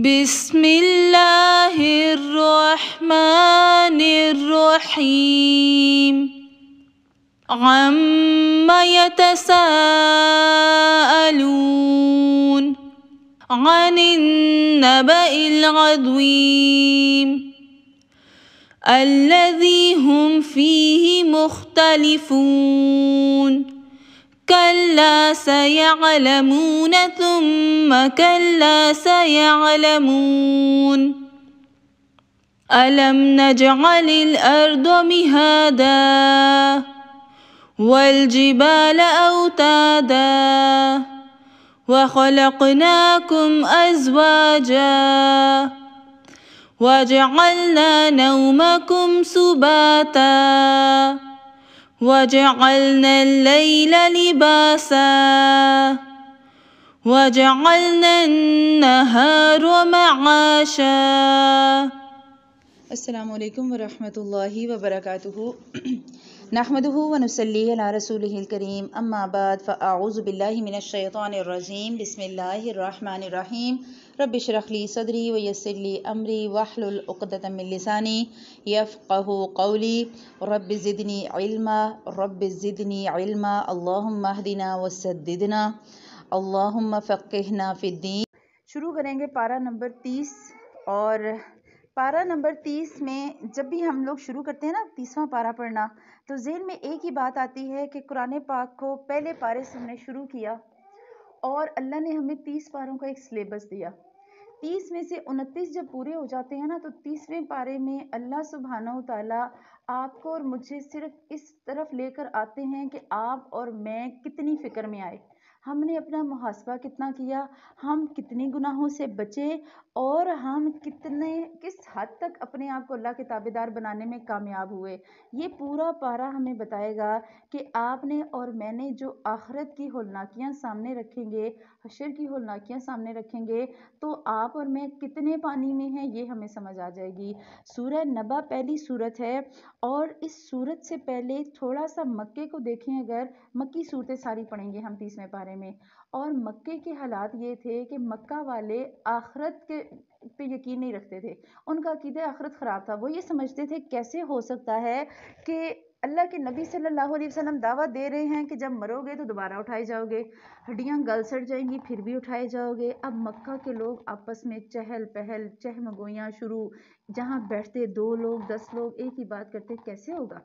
بسم اللہ الرحمن الرحیم عم یتساءلون عن النبأ العظیم الذی هم فیہ مختلفون كلا سيعلمون ثم كلا سيعلمون ألم نجعل الأرض مهادا والجبال أوتادا وخلقناكم أزواجا وجعلنا نومكم سباتا وجعلنا الليل لباسا وجعلنا النهار معاشا۔ السلام علیکم ورحمۃ اللہ وبرکاتہ۔ نحمدہ ونصلی علی رسولہ الکریم، اما بعد فاعوذ باللہ من الشیطان الرجیم، بسم اللہ الرحمن الرحیم۔ رب اشرح لی صدری ویسر لی امری واحلل عقدۃ من لسانی یفقہوا قولی، رب زدنی علما اللہم اہدنا وسددنا اللہم فقہنا فی الدین۔ شروع کریں گے پارہ نمبر 30، اور پارہ نمبر 30 میں جب بھی ہم لوگ شروع کرتے ہیں نا 30واں پارہ پڑھنا، تو ذہن میں ایک ہی بات آتی ہے کہ قرآن پاک کو پہلے پارے سے ہم نے شروع کیا اور اللہ نے ہمیں 30 پاروں کا ایک سلیبس دیا۔ 30 میں سے 29 جب پورے ہو جاتے ہیں نا، تو 30ویں پارے میں اللہ سبحانہ و تعالیٰ آپ کو اور مجھے صرف اس طرف لے کر آتے ہیں کہ آپ اور میں کتنی فکر میں آئے، ہم نے اپنا محاسبہ کتنا کیا، ہم کتنے گناہوں سے بچے، اور ہم کس حد تک اپنے آپ کو اللہ کے تابعدار بنانے میں کامیاب ہوئے۔ یہ پورا پارہ ہمیں بتائے گا کہ آپ نے اور میں نے جو آخرت کی ہولناکیاں سامنے رکھیں گے، حشر کی ہولناکیاں سامنے رکھیں گے، تو آپ اور میں کتنے پانی میں ہیں یہ ہمیں سمجھ آ جائے گی۔ سورہ نبا پہلی سورت ہے، اور اس سورت سے پہلے تھوڑا سا مکے کو دیکھیں، اگر مکی صورتیں ساری پڑھیں گے ہم 30ویں پارے میں، اور مکے کے حالات یہ تھے کہ مکہ والے آخرت کے پہ یقین نہیں رکھتے تھے، ان کا عقیدہ آخرت خراب تھا۔ وہ یہ سمجھتے تھے کیسے ہو سکتا ہے کہ اللہ کے نبی صلی اللہ علیہ وسلم دعویٰ دے رہے ہیں کہ جب مرو گے تو دوبارہ اٹھائے جاؤ گے، ہڈیاں گل سڑ جائیں گی پھر بھی اٹھائے جاؤ گے۔ اب مکہ کے لوگ آپس میں چہل پہل چہم گوئیاں شروع، جہاں بیٹھتے 2 لوگ 10 لوگ ایک ہی بات کرتے، کیسے ہوگا،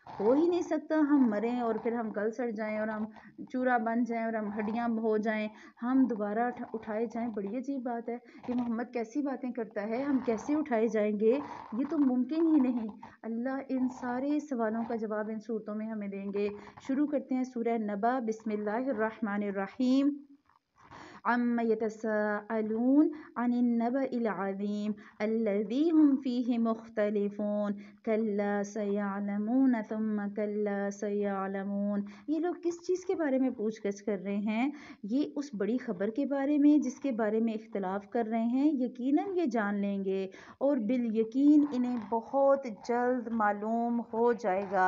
ہو ہی نہیں سکتا، ہم مریں اور پھر ہم گل سڑ جائیں اور ہم چورا بن جائیں اور ہم ہڈیاں ہو جائیں، ہم دوبارہ اٹھائے جائیں، بڑی عجیب بات ہے، یہ محمد کیسی باتیں کرتا ہے، ہم کیسے اٹھائے جائیں گے، یہ تو ممکن ہی نہیں۔ اللہ ان سارے سوالوں کا جواب ان صورتوں میں ہمیں دیں گے۔ شروع کرتے ہیں سورہ نبا، بسم اللہ الرحمن الرحیم۔ عم يتساءلون عن النبأ العظيم الذي هم فيه مختلفون كلا سيعلمون ثم كلا سيعلمون۔ یہ لوگ کس چیز کے بارے میں پوچھ گچھ کر رہے ہیں؟ یہ اس بڑی خبر کے بارے میں جس کے بارے میں اختلاف کر رہے ہیں، یقیناً یہ جان لیں گے، اور بالیقین انہیں بہت جلد معلوم ہو جائے گا۔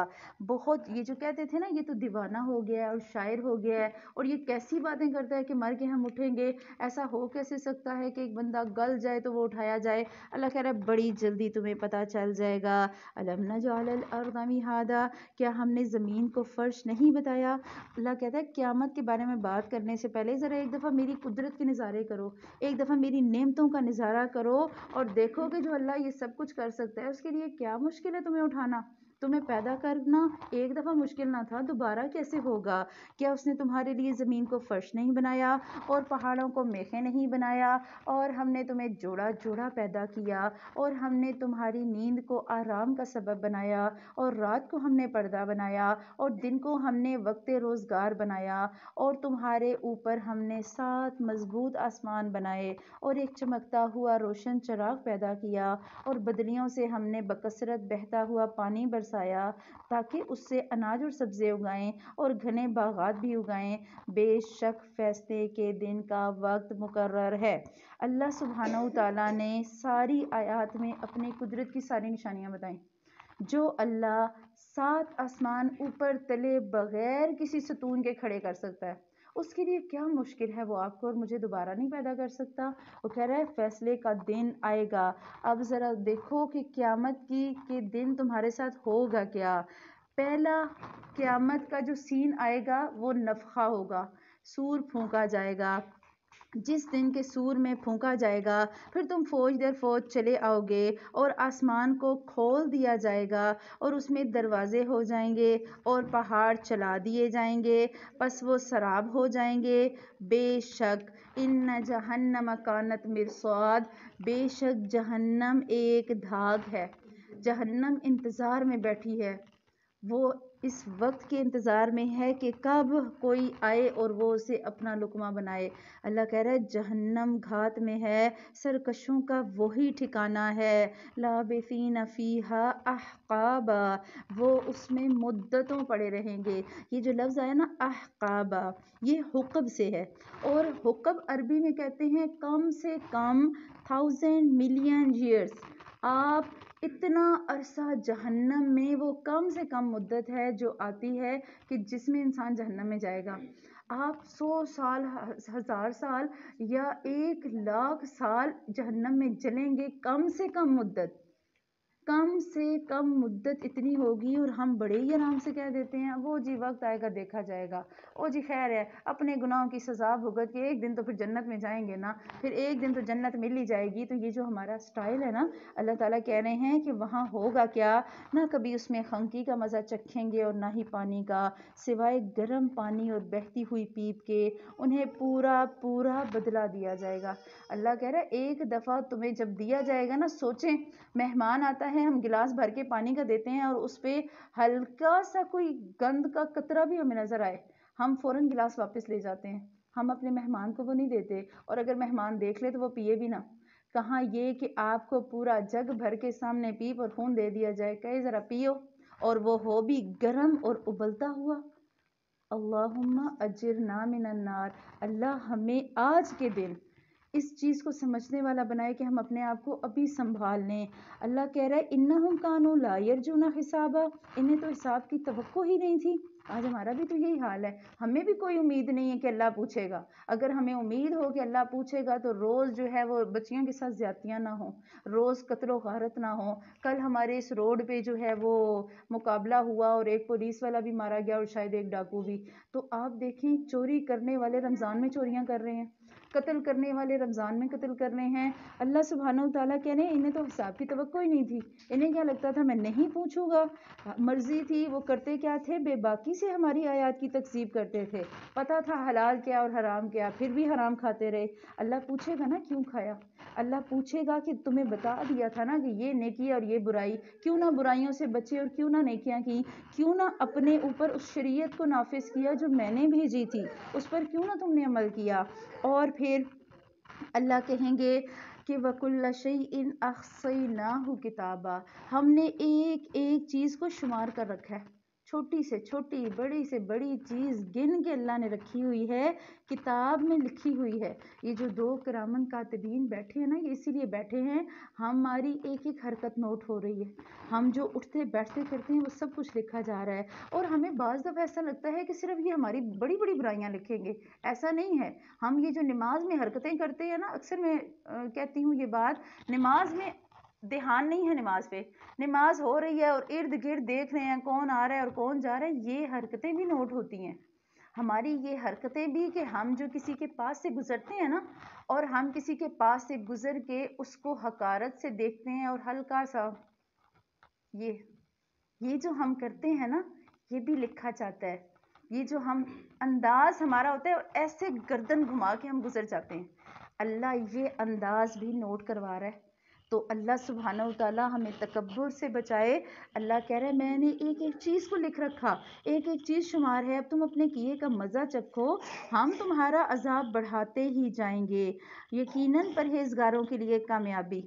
بہت، یہ جو کہتے تھے نا یہ تو دیوانہ ہو گیا ہے اور شاعر ہو گیا ہے، اور یہ کیسی باتیں کرتا ہے کہ مر کے ہم اٹھیں گے، ایسا ہو کیسے سکتا ہے کہ ایک بندہ گل جائے تو وہ اٹھایا جائے۔ اللہ کہہ رہا ہے بڑی جلدی تمہیں پتہ چل جائے گا۔ الم نجعل الارض مہادا، کیا ہم نے زمین کو فرش نہیں بتایا؟ اللہ کہتا ہے قیامت کے بارے میں بات کرنے سے پہلے ذرا ایک دفعہ میری قدرت کے نظارے کرو، ایک دفعہ میری نعمتوں کا نظارہ کرو، اور دیکھو کہ جو اللہ یہ سب کچھ کر سکتا ہے اس کے لیے کیا مشکل ہے تمہیں اٹھانا۔ تمہیں پیدا کرنا ایک دفعہ مشکل نہ تھا، دوبارہ کیسے ہوگا؟ کیا اس نے تمہارے لیے زمین کو فرش نہیں بنایا اور پہاڑوں کو میخیں نہیں بنایا، اور ہم نے تمہیں جوڑا جوڑا پیدا کیا، اور ہم نے تمہاری نیند کو آرام کا سبب بنایا، اور رات کو ہم نے پردہ بنایا، اور دن کو ہم نے وقت روزگار بنایا، اور تمہارے اوپر ہم نے 7 مضبوط آسمان بنائے، اور ایک چمکتا ہوا روشن چراغ پیدا کیا، اور بدلیوں سے ہم نے بکثرت بہتا ہوا پانی برسایا تاکہ اس سے اناج اور سبزے اگائیں اور گھنے باغات بھی اگائیں۔ بے شک فیصلے کے دن کا وقت مقرر ہے۔ اللہ سبحانہ و تعالیٰ نے ساری آیات میں اپنی قدرت کی ساری نشانیاں بتائیں۔ جو اللہ 7 آسمان اوپر تلے بغیر کسی ستون کے کھڑے کر سکتا ہے، اس کے لیے کیا مشکل ہے، وہ آپ کو اور مجھے دوبارہ نہیں پیدا کر سکتا؟ وہ کہہ رہا ہے فیصلے کا دن آئے گا۔ اب ذرا دیکھو کہ قیامت کے دن تمہارے ساتھ ہوگا کیا۔ پہلا قیامت کا جو سین آئے گا وہ نفخہ ہوگا، سور پھونکا جائے گا۔ جس دن کے سور میں پھونکا جائے گا پھر تم فوج در فوج چلے آؤ گے اور آسمان کو کھول دیا جائے گا اور اس میں دروازے ہو جائیں گے اور پہاڑ چلا دیے جائیں گے، پس وہ سراب ہو جائیں گے۔ بے شک ان جہنم کانت مرصاد، بے شک جہنم ایک دھاگ ہے، جہنم انتظار میں بیٹھی ہے، وہ اس وقت کے انتظار میں ہے کہ کب کوئی آئے اور وہ اسے اپنا لقمہ بنائے۔ اللہ کہہ رہا ہے جہنم گھات میں ہے، سرکشوں کا وہی ٹھکانہ ہے، لابثین فیہا احقابا، وہ اس میں مدتوں پڑے رہیں گے۔ یہ جو لفظ آیا نا احقابا، یہ حقب سے ہے، اور حقب عربی میں کہتے ہیں کم سے کم 1000 ملین ایئرس۔ آپ اتنا عرصہ جہنم میں، وہ کم سے کم مدت ہے جو آتی ہے کہ جس میں انسان جہنم میں جائے گا۔ آپ 100 سال، 1000 سال یا 1,00,000 سال جہنم میں جلیں گے، کم سے کم مدت، کم سے کم مدت اتنی ہوگی، اور ہم بڑے ہی آرام سے کہہ دیتے ہیں وہ جی وقت آئے گا دیکھا جائے گا، او جی خیر ہے اپنے گناہوں کی سزا بھگت کے ایک دن تو پھر جنت میں جائیں گے نا، پھر ایک دن تو جنت مل ہی جائے گی۔ تو یہ جو ہمارا سٹائل ہے نا، اللہ تعالیٰ کہہ رہے ہیں کہ وہاں ہوگا کیا، نہ کبھی اس میں خنکی کا مزہ چکھیں گے اور نہ ہی پانی کا، سوائے گرم پانی اور بہتی ہوئی پیپ کے، انہیں پورا پورا بدلہ دیا جائے گا۔ اللہ کہہ رہا ہے ایک دفعہ تمہیں جب دیا جائے گا نا، سوچیں مہمان آتا ہے، ہم گلاس بھر کے پانی کا دیتے ہیں اور اس پہ ہلکا سا کوئی گند کا قطرہ بھی ہمیں نظر آئے، ہم فوراً گلاس واپس لے جاتے ہیں، ہم اپنے مہمان کو وہ نہیں دیتے، اور اگر مہمان دیکھ لے تو وہ پیے بھی نہ۔ کہاں یہ کہ آپ کو پورا جگ بھر کے سامنے پیپ اور خون دے دیا جائے، کہے ذرا پیو، اور وہ ہو بھی گرم اور ابلتا ہوا۔ اللہم اجرنا من النار، اللہ ہمیں آج کے دن اس چیز کو سمجھنے والا بنائے کہ ہم اپنے آپ کو ابھی سنبھال لیں۔ اللہ کہہ رہا ہے انہم کانوا لا یرجون حسابا، انہیں تو حساب کی توقع ہی نہیں تھی۔ آج ہمارا بھی تو یہی حال ہے، ہمیں بھی کوئی امید نہیں ہے کہ اللہ پوچھے گا۔ اگر ہمیں امید ہو کہ اللہ پوچھے گا تو روز جو ہے وہ بچیوں کے ساتھ زیادتیاں نہ ہوں، روز قتل و غارت نہ ہوں۔ کل ہمارے اس روڈ پہ جو ہے وہ مقابلہ ہوا اور ایک پولیس والا بھی مارا گیا اور شاید ایک ڈاکو بھی۔ تو آپ دیکھیں چوری کرنے والے رمضان میں چوریاں کر رہے ہیں، قتل کرنے والے رمضان میں قتل کر رہے ہیں۔ اللہ سبحانہ و تعالیٰ کہہ رہے ہیں انہیں تو حساب کی توقع ہی نہیں تھی، انہیں کیا لگتا تھا میں نہیں پوچھوں گا، مرضی تھی، وہ کرتے کیا تھے، بے باکی سے ہماری آیات کی تکذیب کرتے تھے، پتہ تھا حلال کیا اور حرام کیا، پھر بھی حرام کھاتے رہے۔ اللہ پوچھے گا نا کیوں کھایا، اللہ پوچھے گا کہ تمہیں بتا دیا تھا نا کہ یہ نیکی اور یہ برائی، کیوں نہ برائیوں سے بچے اور کیوں نہ نیکیاں کی، کیوں نہ اپنے اوپر اس شریعت کو نافذ کیا جو میں نے بھیجی تھی، اس پر کیوں نہ تم نے عمل کیا۔ اور پھر اللہ کہیں گے کہ وَكُلَّ شَيْءٍ أَحْصَيْنَاهُ كِتَابًا، ہم نے ایک ایک چیز کو شمار کر رکھا ہے، چھوٹی سے چھوٹی، بڑی سے بڑی چیز گن کے اللہ نے رکھی ہوئی ہے، کتاب میں لکھی ہوئی ہے۔ یہ جو 2 کرامن کاتبین بیٹھے ہیں نا، یہ اسی لیے بیٹھے ہیں، ہماری ایک ایک حرکت نوٹ ہو رہی ہے، ہم جو اٹھتے بیٹھتے کرتے ہیں وہ سب کچھ لکھا جا رہا ہے۔ اور ہمیں بعض دفعہ ایسا لگتا ہے کہ صرف یہ ہماری بڑی بڑی برائیاں لکھیں گے، ایسا نہیں ہے۔ ہم یہ جو نماز میں حرکتیں کرتے ہیں نا، اکثر میں کہتی ہوں یہ بات، نماز میں دھیان نہیں ہے، نماز پہ نماز ہو رہی ہے اور ارد گرد دیکھ رہے ہیں کون آ رہا ہے اور کون جا رہا ہے، یہ حرکتیں بھی نوٹ ہوتی ہیں ہماری، یہ حرکتیں بھی کہ ہم جو کسی کے پاس سے گزرتے ہیں نا، اور ہم کسی کے پاس سے گزر کے اس کو حقارت سے دیکھتے ہیں اور ہلکا سا یہ جو ہم کرتے ہیں نا، یہ بھی لکھا جاتا ہے۔ یہ جو ہم انداز ہمارا ہوتا ہے ایسے گردن گھما کے ہم گزر جاتے ہیں، اللہ یہ انداز بھی نوٹ کروا رہا ہے۔ تو اللہ سبحانہ و تعالیٰ ہمیں تکبر سے بچائے۔ اللہ کہہ رہا ہے میں نے ایک ایک چیز کو لکھ رکھا، ایک ایک چیز شمار ہے، اب تم اپنے کیے کا مزہ چکھو، ہم تمہارا عذاب بڑھاتے ہی جائیں گے۔ یقیناً پرہیزگاروں کے لیے کامیابی،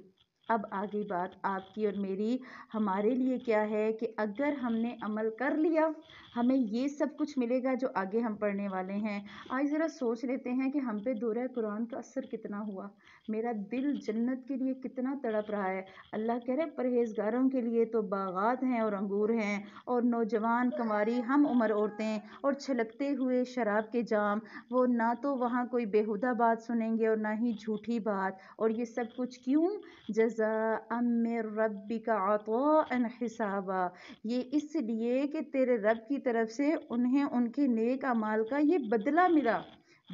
اب آگے بات آپ کی اور میری، ہمارے لیے کیا ہے کہ اگر ہم نے عمل کر لیا ہمیں یہ سب کچھ ملے گا جو آگے ہم پڑھنے والے ہیں۔ آج ذرا سوچ لیتے ہیں کہ ہم پہ دورہ قرآن کا اثر کتنا ہوا، میرا دل جنت کے لیے کتنا تڑپ رہا ہے۔ اللہ کہہ رہے پرہیزگاروں کے لیے تو باغات ہیں اور انگور ہیں، اور نوجوان کنواری ہم عمر عورتیں اور چھلکتے ہوئے شراب کے جام، وہ نہ تو وہاں کوئی بیہودہ بات سنیں گے اور نہ ہی جھوٹی بات، اور یہ سب کچھ کیوں؟ جزاء من ربک عطاء حسابا، یہ اس لیے کہ تیرے رب کی طرف سے انہیں ان کے نیک اعمال کا یہ بدلہ ملا،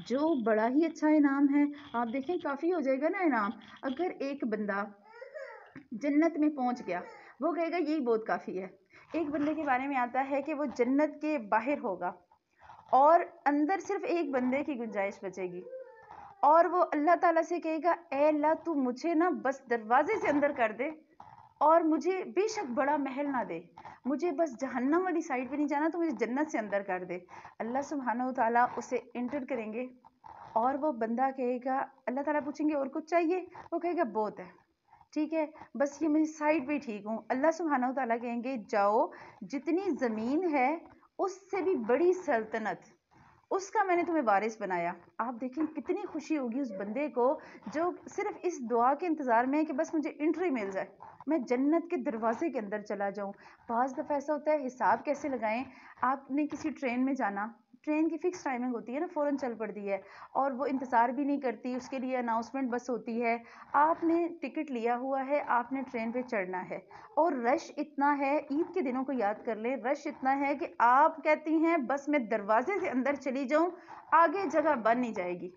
جو بڑا ہی اچھا انعام ہے۔ آپ دیکھیں کافی ہو جائے گا نا انعام۔ اگر ایک بندہ جنت میں پہنچ گیا وہ کہے گا یہی بہت کافی ہے۔ ایک بندے کے بارے میں آتا ہے کہ وہ جنت کے باہر ہوگا اور اندر صرف ایک بندے کی گنجائش بچے گی، اور وہ اللہ تعالیٰ سے کہے گا اے اللہ تو مجھے نا بس دروازے سے اندر کر دے، اور مجھے بے شک بڑا محل نہ دے، مجھے بس جہنم والی سائڈ پہ نہیں جانا، تو مجھے جنت سے اندر کر دے۔ اللہ سبحانہ و تعالیٰ اسے انٹر کریں گے اور وہ بندہ کہے گا، اللہ تعالیٰ پوچھیں گے اور کچھ چاہیے؟ وہ کہے گا بہت ہے، ٹھیک ہے بس یہ مجھے سائڈ پہ ٹھیک ہوں۔ اللہ سبحانہ و تعالیٰ کہیں گے جاؤ، جتنی زمین ہے اس سے بھی بڑی سلطنت، اس کا میں نے تمہیں وارث بنایا۔ آپ دیکھیں کتنی خوشی ہوگی اس بندے کو جو صرف اس دعا کے انتظار میں ہے کہ بس مجھے انٹری مل جائے، میں جنت کے دروازے کے اندر چلا جاؤں۔ بعض دفعہ ایسا ہوتا ہے حساب کیسے لگائیں، آپ نے کسی ٹرین میں جانا، ٹرین کی فکس ٹائمنگ ہوتی ہے نا، فوراً چل پڑتی ہے اور وہ انتظار بھی نہیں کرتی، اس کے لیے اناؤنسمنٹ بس ہوتی ہے، آپ نے ٹکٹ لیا ہوا ہے، آپ نے ٹرین پہ چڑھنا ہے، اور رش اتنا ہے، عید کے دنوں کو یاد کر لیں، رش اتنا ہے کہ آپ کہتی ہیں بس میں دروازے سے اندر چلی جاؤں، آگے جگہ بن نہیں جائے گی۔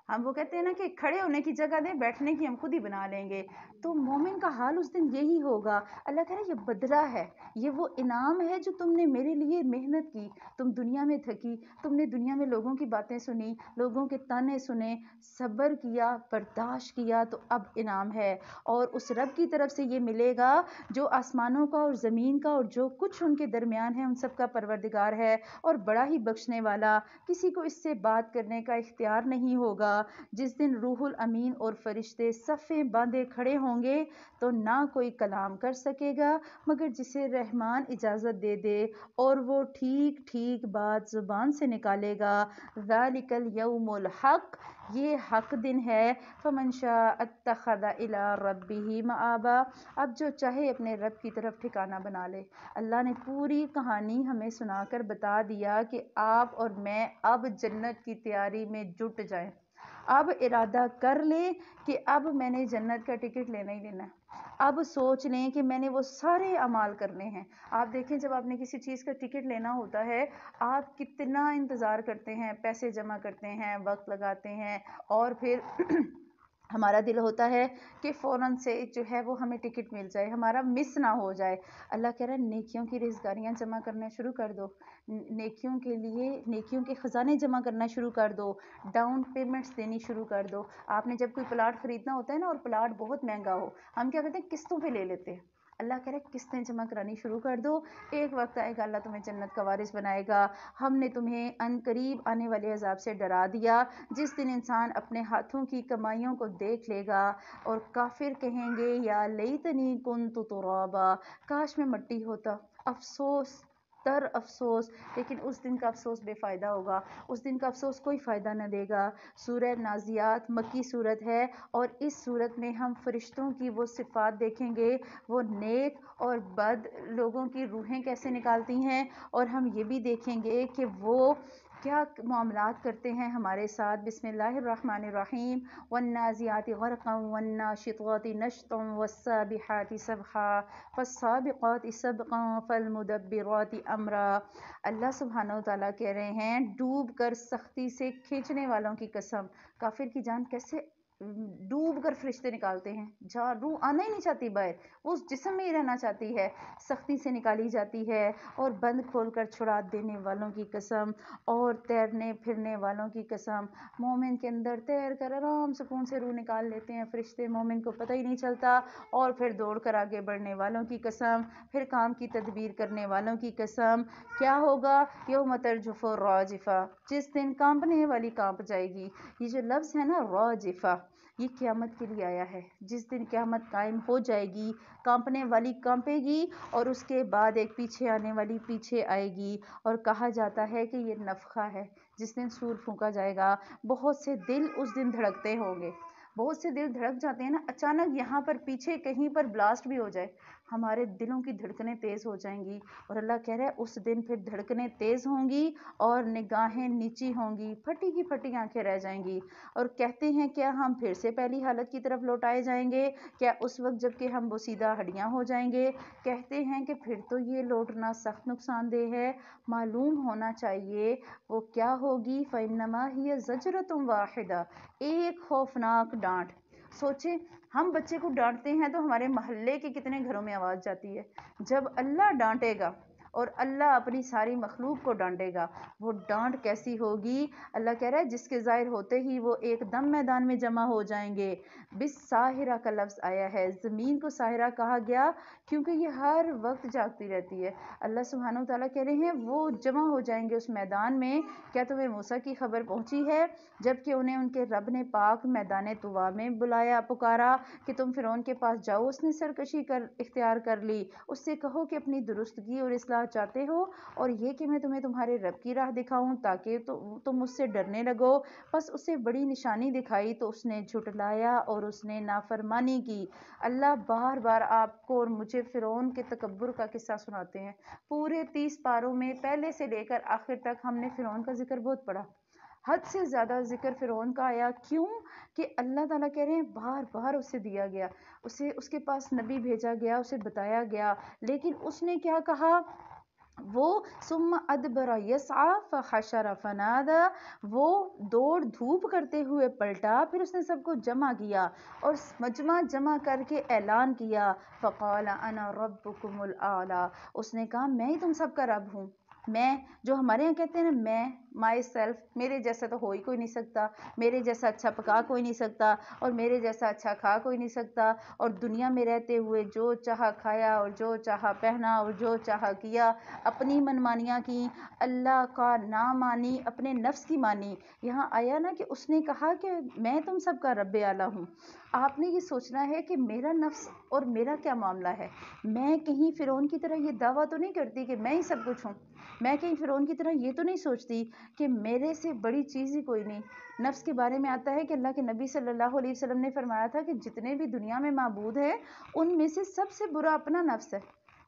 ہم وہ کہتے ہیں نا کہ کھڑے ہونے کی جگہ دیں، بیٹھنے کی ہم خود ہی بنا لیں گے۔ تو مومن کا حال اس دن یہی ہوگا۔ اللہ کہہ رہا ہے یہ بدلہ ہے، یہ وہ انعام ہے جو تم نے میرے لیے محنت کی، تم دنیا میں تھکی، تم نے دنیا میں لوگوں کی باتیں سنی، لوگوں کے تانے سنے، صبر کیا، برداشت کیا، تو اب انعام ہے، اور اس رب کی طرف سے یہ ملے گا جو آسمانوں کا اور زمین کا اور جو کچھ ان کے درمیان ہے ان سب کا پروردگار ہے، اور بڑا ہی بخشنے والا، کسی کو اس سے بات کرنے کا اختیار نہیں ہوگا۔ جس دن روح الامین اور فرشتے صفیں باندھے کھڑے ہوں گے تو نہ کوئی کلام کر سکے گا مگر جسے رحمان اجازت دے دے، اور وہ ٹھیک ٹھیک بات زبان سے نکالے گا۔ ذالک الیوم الحق، یہ حق دن ہے۔ فمن شاء اتخذ الی ربہ مآبا، اب جو چاہے اپنے رب کی طرف ٹھکانہ بنا لے۔ اللہ نے پوری کہانی ہمیں سنا کر بتا دیا کہ آپ اور میں اب جنت کی تیاری میں جٹ جائیں، اب ارادہ کر لیں کہ اب میں نے جنت کا ٹکٹ لینا ہی لینا ہے، اب سوچ لیں کہ میں نے وہ سارے اعمال کرنے ہیں۔ آپ دیکھیں جب آپ نے کسی چیز کا ٹکٹ لینا ہوتا ہے آپ کتنا انتظار کرتے ہیں، پیسے جمع کرتے ہیں، وقت لگاتے ہیں، اور پھر ہمارا دل ہوتا ہے کہ فوراً سے جو ہے وہ ہمیں ٹکٹ مل جائے، ہمارا مس نہ ہو جائے۔ اللہ کہہ رہا ہے نیکیوں کی رزگاریاں جمع کرنا شروع کر دو، نیکیوں کے لیے نیکیوں کے خزانے جمع کرنا شروع کر دو، ڈاؤن پیمنٹس دینی شروع کر دو۔ آپ نے جب کوئی پلاٹ خریدنا ہوتا ہے نا اور پلاٹ بہت مہنگا ہو، ہم کیا کرتے ہیں قسطوں پہ لے لیتے ہیں۔ اللہ کہہ رہا ہے قسطیں جمع کرانی شروع کر دو، ایک وقت آئے گا اللہ تمہیں جنت کا وارث بنائے گا۔ ہم نے تمہیں ان قریب آنے والے عذاب سے ڈرا دیا، جس دن انسان اپنے ہاتھوں کی کمائیوں کو دیکھ لے گا اور کافر کہیں گے یا لیتنی کنت ترابا، کاش میں مٹی ہوتا۔ افسوس تر افسوس، لیکن اس دن کا افسوس بے فائدہ ہوگا، اس دن کا افسوس کوئی فائدہ نہ دے گا۔ سورہ نازیات مکی صورت ہے، اور اس صورت میں ہم فرشتوں کی وہ صفات دیکھیں گے، وہ نیک اور بد لوگوں کی روحیں کیسے نکالتی ہیں، اور ہم یہ بھی دیکھیں گے کہ وہ کیا معاملات کرتے ہیں ہمارے ساتھ۔ بسم اللہ الرحمن الرحیم، والنازعات غرقا والناشطات نشطا والسابحات سبحا فالسابقات سبقا فالمدبرات امرا۔ اللہ سبحانہ و تعالیٰ کہہ رہے ہیں ڈوب کر سختی سے کھینچنے والوں کی قسم، کافر کی جان کیسے ڈوب کر فرشتے نکالتے ہیں، جان روح آنا ہی نہیں چاہتی باہر، وہ اس جسم میں ہی رہنا چاہتی ہے، سختی سے نکالی جاتی ہے، اور بند کھول کر چھڑا دینے والوں کی قسم، اور تیرنے پھرنے والوں کی قسم۔ مومن کے اندر تیر کر آرام سکون سے روح نکال لیتے ہیں فرشتے، مومن کو پتہ ہی نہیں چلتا، اور پھر دوڑ کر آگے بڑھنے والوں کی قسم، پھر کام کی تدبیر کرنے والوں کی قسم۔ کیا ہوگا؟ یوم ترجف الراجفہ، جس دن کانپنے والی کانپ جائے گی۔ یہ جو لفظ ہے نا راجفہ، یہ قیامت کے لیے آیا ہے. جس دن قیامت قائم ہو جائے گی، کانپنے والی کانپے گی اور اس کے بعد ایک پیچھے آنے والی پیچھے آئے گی. اور کہا جاتا ہے کہ یہ نفخہ ہے جس دن سور پھونکا جائے گا. بہت سے دل اس دن دھڑکتے ہوں گے، بہت سے دل دھڑک جاتے ہیں نا. اچانک یہاں پر پیچھے کہیں پر بلاسٹ بھی ہو جائے، ہمارے دلوں کی دھڑکنیں تیز ہو جائیں گی. اور اللہ کہہ رہا ہے اس دن پھر دھڑکنیں تیز ہوں گی اور نگاہیں نیچی ہوں گی، پھٹی کی پھٹی آنکھیں رہ جائیں گی. اور کہتے ہیں کیا ہم پھر سے پہلی حالت کی طرف لوٹائے جائیں گے؟ کیا اس وقت جب کہ ہم بوسیدہ ہڈیاں ہو جائیں گے؟ کہتے ہیں کہ پھر تو یہ لوٹنا سخت نقصان دہ ہے. معلوم ہونا چاہیے وہ کیا ہوگی. فَإِنَّمَا هِيَ زَجْرَةٌ وَاحِدَةٌ، ایک خوفناک ڈانٹ. سوچیں ہم بچے کو ڈانٹتے ہیں تو ہمارے محلے کے کتنے گھروں میں آواز جاتی ہے. جب اللہ ڈانٹے گا اور اللہ اپنی ساری مخلوق کو ڈانٹے گا، وہ ڈانٹ کیسی ہوگی. اللہ کہہ رہا ہے جس کے ظاہر ہوتے ہی وہ ایک دم میدان میں جمع ہو جائیں گے. بالساہرہ کا لفظ آیا ہے. زمین کو ساہرہ کہا گیا کیونکہ یہ ہر وقت جاگتی رہتی ہے. اللہ سبحانہ و تعالیٰ کہہ رہے ہیں وہ جمع ہو جائیں گے اس میدان میں. کیا تمہیں موسیٰ کی خبر پہنچی ہے جب کہ انہیں ان کے رب نے پاک میدان طوا میں بلایا، پکارا کہ تم فرعون کے پاس جاؤ. اس نے سرکشی اختیار کر لی. اس سے کہو کہ اپنی درستگی اور اصلاح چاہتے ہو اور یہ کہ میں تمہیں تمہارے رب کی راہ دکھاؤں تاکہ تم اس سے ڈرنے لگو. بس اسے بڑی نشانی دکھائی تو اس نے جھٹلایا اور اس نے نافرمانی کی. اللہ بار بار آپ کو اور مجھے فرعون کے تکبر کا قصہ سناتے ہیں. پورے 30 پاروں میں پہلے سے لے کر آخر تک ہم نے فرعون کا ذکر بہت پڑھا. حد سے زیادہ ذکر فرعون کا آیا. کیوں کہ اللہ تعالیٰ کہہ رہے ہیں بار بار اسے دیا گیا، اس کے پاس نبی بھیجا گیا، اسے بتایا گیا، لیکن اس نے کیا کہا؟ وہ ثم ادبر یسعی فحشر فنادی، وہ دوڑ دھوپ کرتے ہوئے پلٹا، پھر اس نے سب کو جمع کیا اور مجمع جمع کر کے اعلان کیا. فقال انا ربکم الاعلی، اس نے کہا میں ہی تم سب کا رب ہوں. میں، جو ہمارے یہاں کہتے ہیں نا میں، مائی سیلف، میرے جیسا تو ہو ہی کوئی نہیں سکتا، میرے جیسا اچھا پکا کوئی نہیں سکتا اور میرے جیسا اچھا کھا کوئی نہیں سکتا. اور دنیا میں رہتے ہوئے جو چاہا کھایا اور جو چاہا پہنا اور جو چاہا کیا، اپنی منمانیاں کی، اللہ کا نہ مانی، اپنے نفس کی مانی. یہاں آیا نا کہ اس نے کہا کہ میں تم سب کا رب اعلیٰ ہوں. آپ نے یہ سوچنا ہے کہ میرا نفس اور میرا کیا معاملہ ہے. میں کہیں فرعون کی طرح یہ دعویٰ تو نہیں کرتی کہ میں ہی سب کچھ ہوں. میں کہیں فرعون کی طرح یہ تو نہیں سوچتی کہ میرے سے بڑی چیز ہی کوئی نہیں. نفس کے بارے میں آتا ہے کہ اللہ کے نبی صلی اللہ علیہ وسلم نے فرمایا تھا کہ جتنے بھی دنیا میں معبود ہیں ان میں سے سب سے برا اپنا نفس ہے،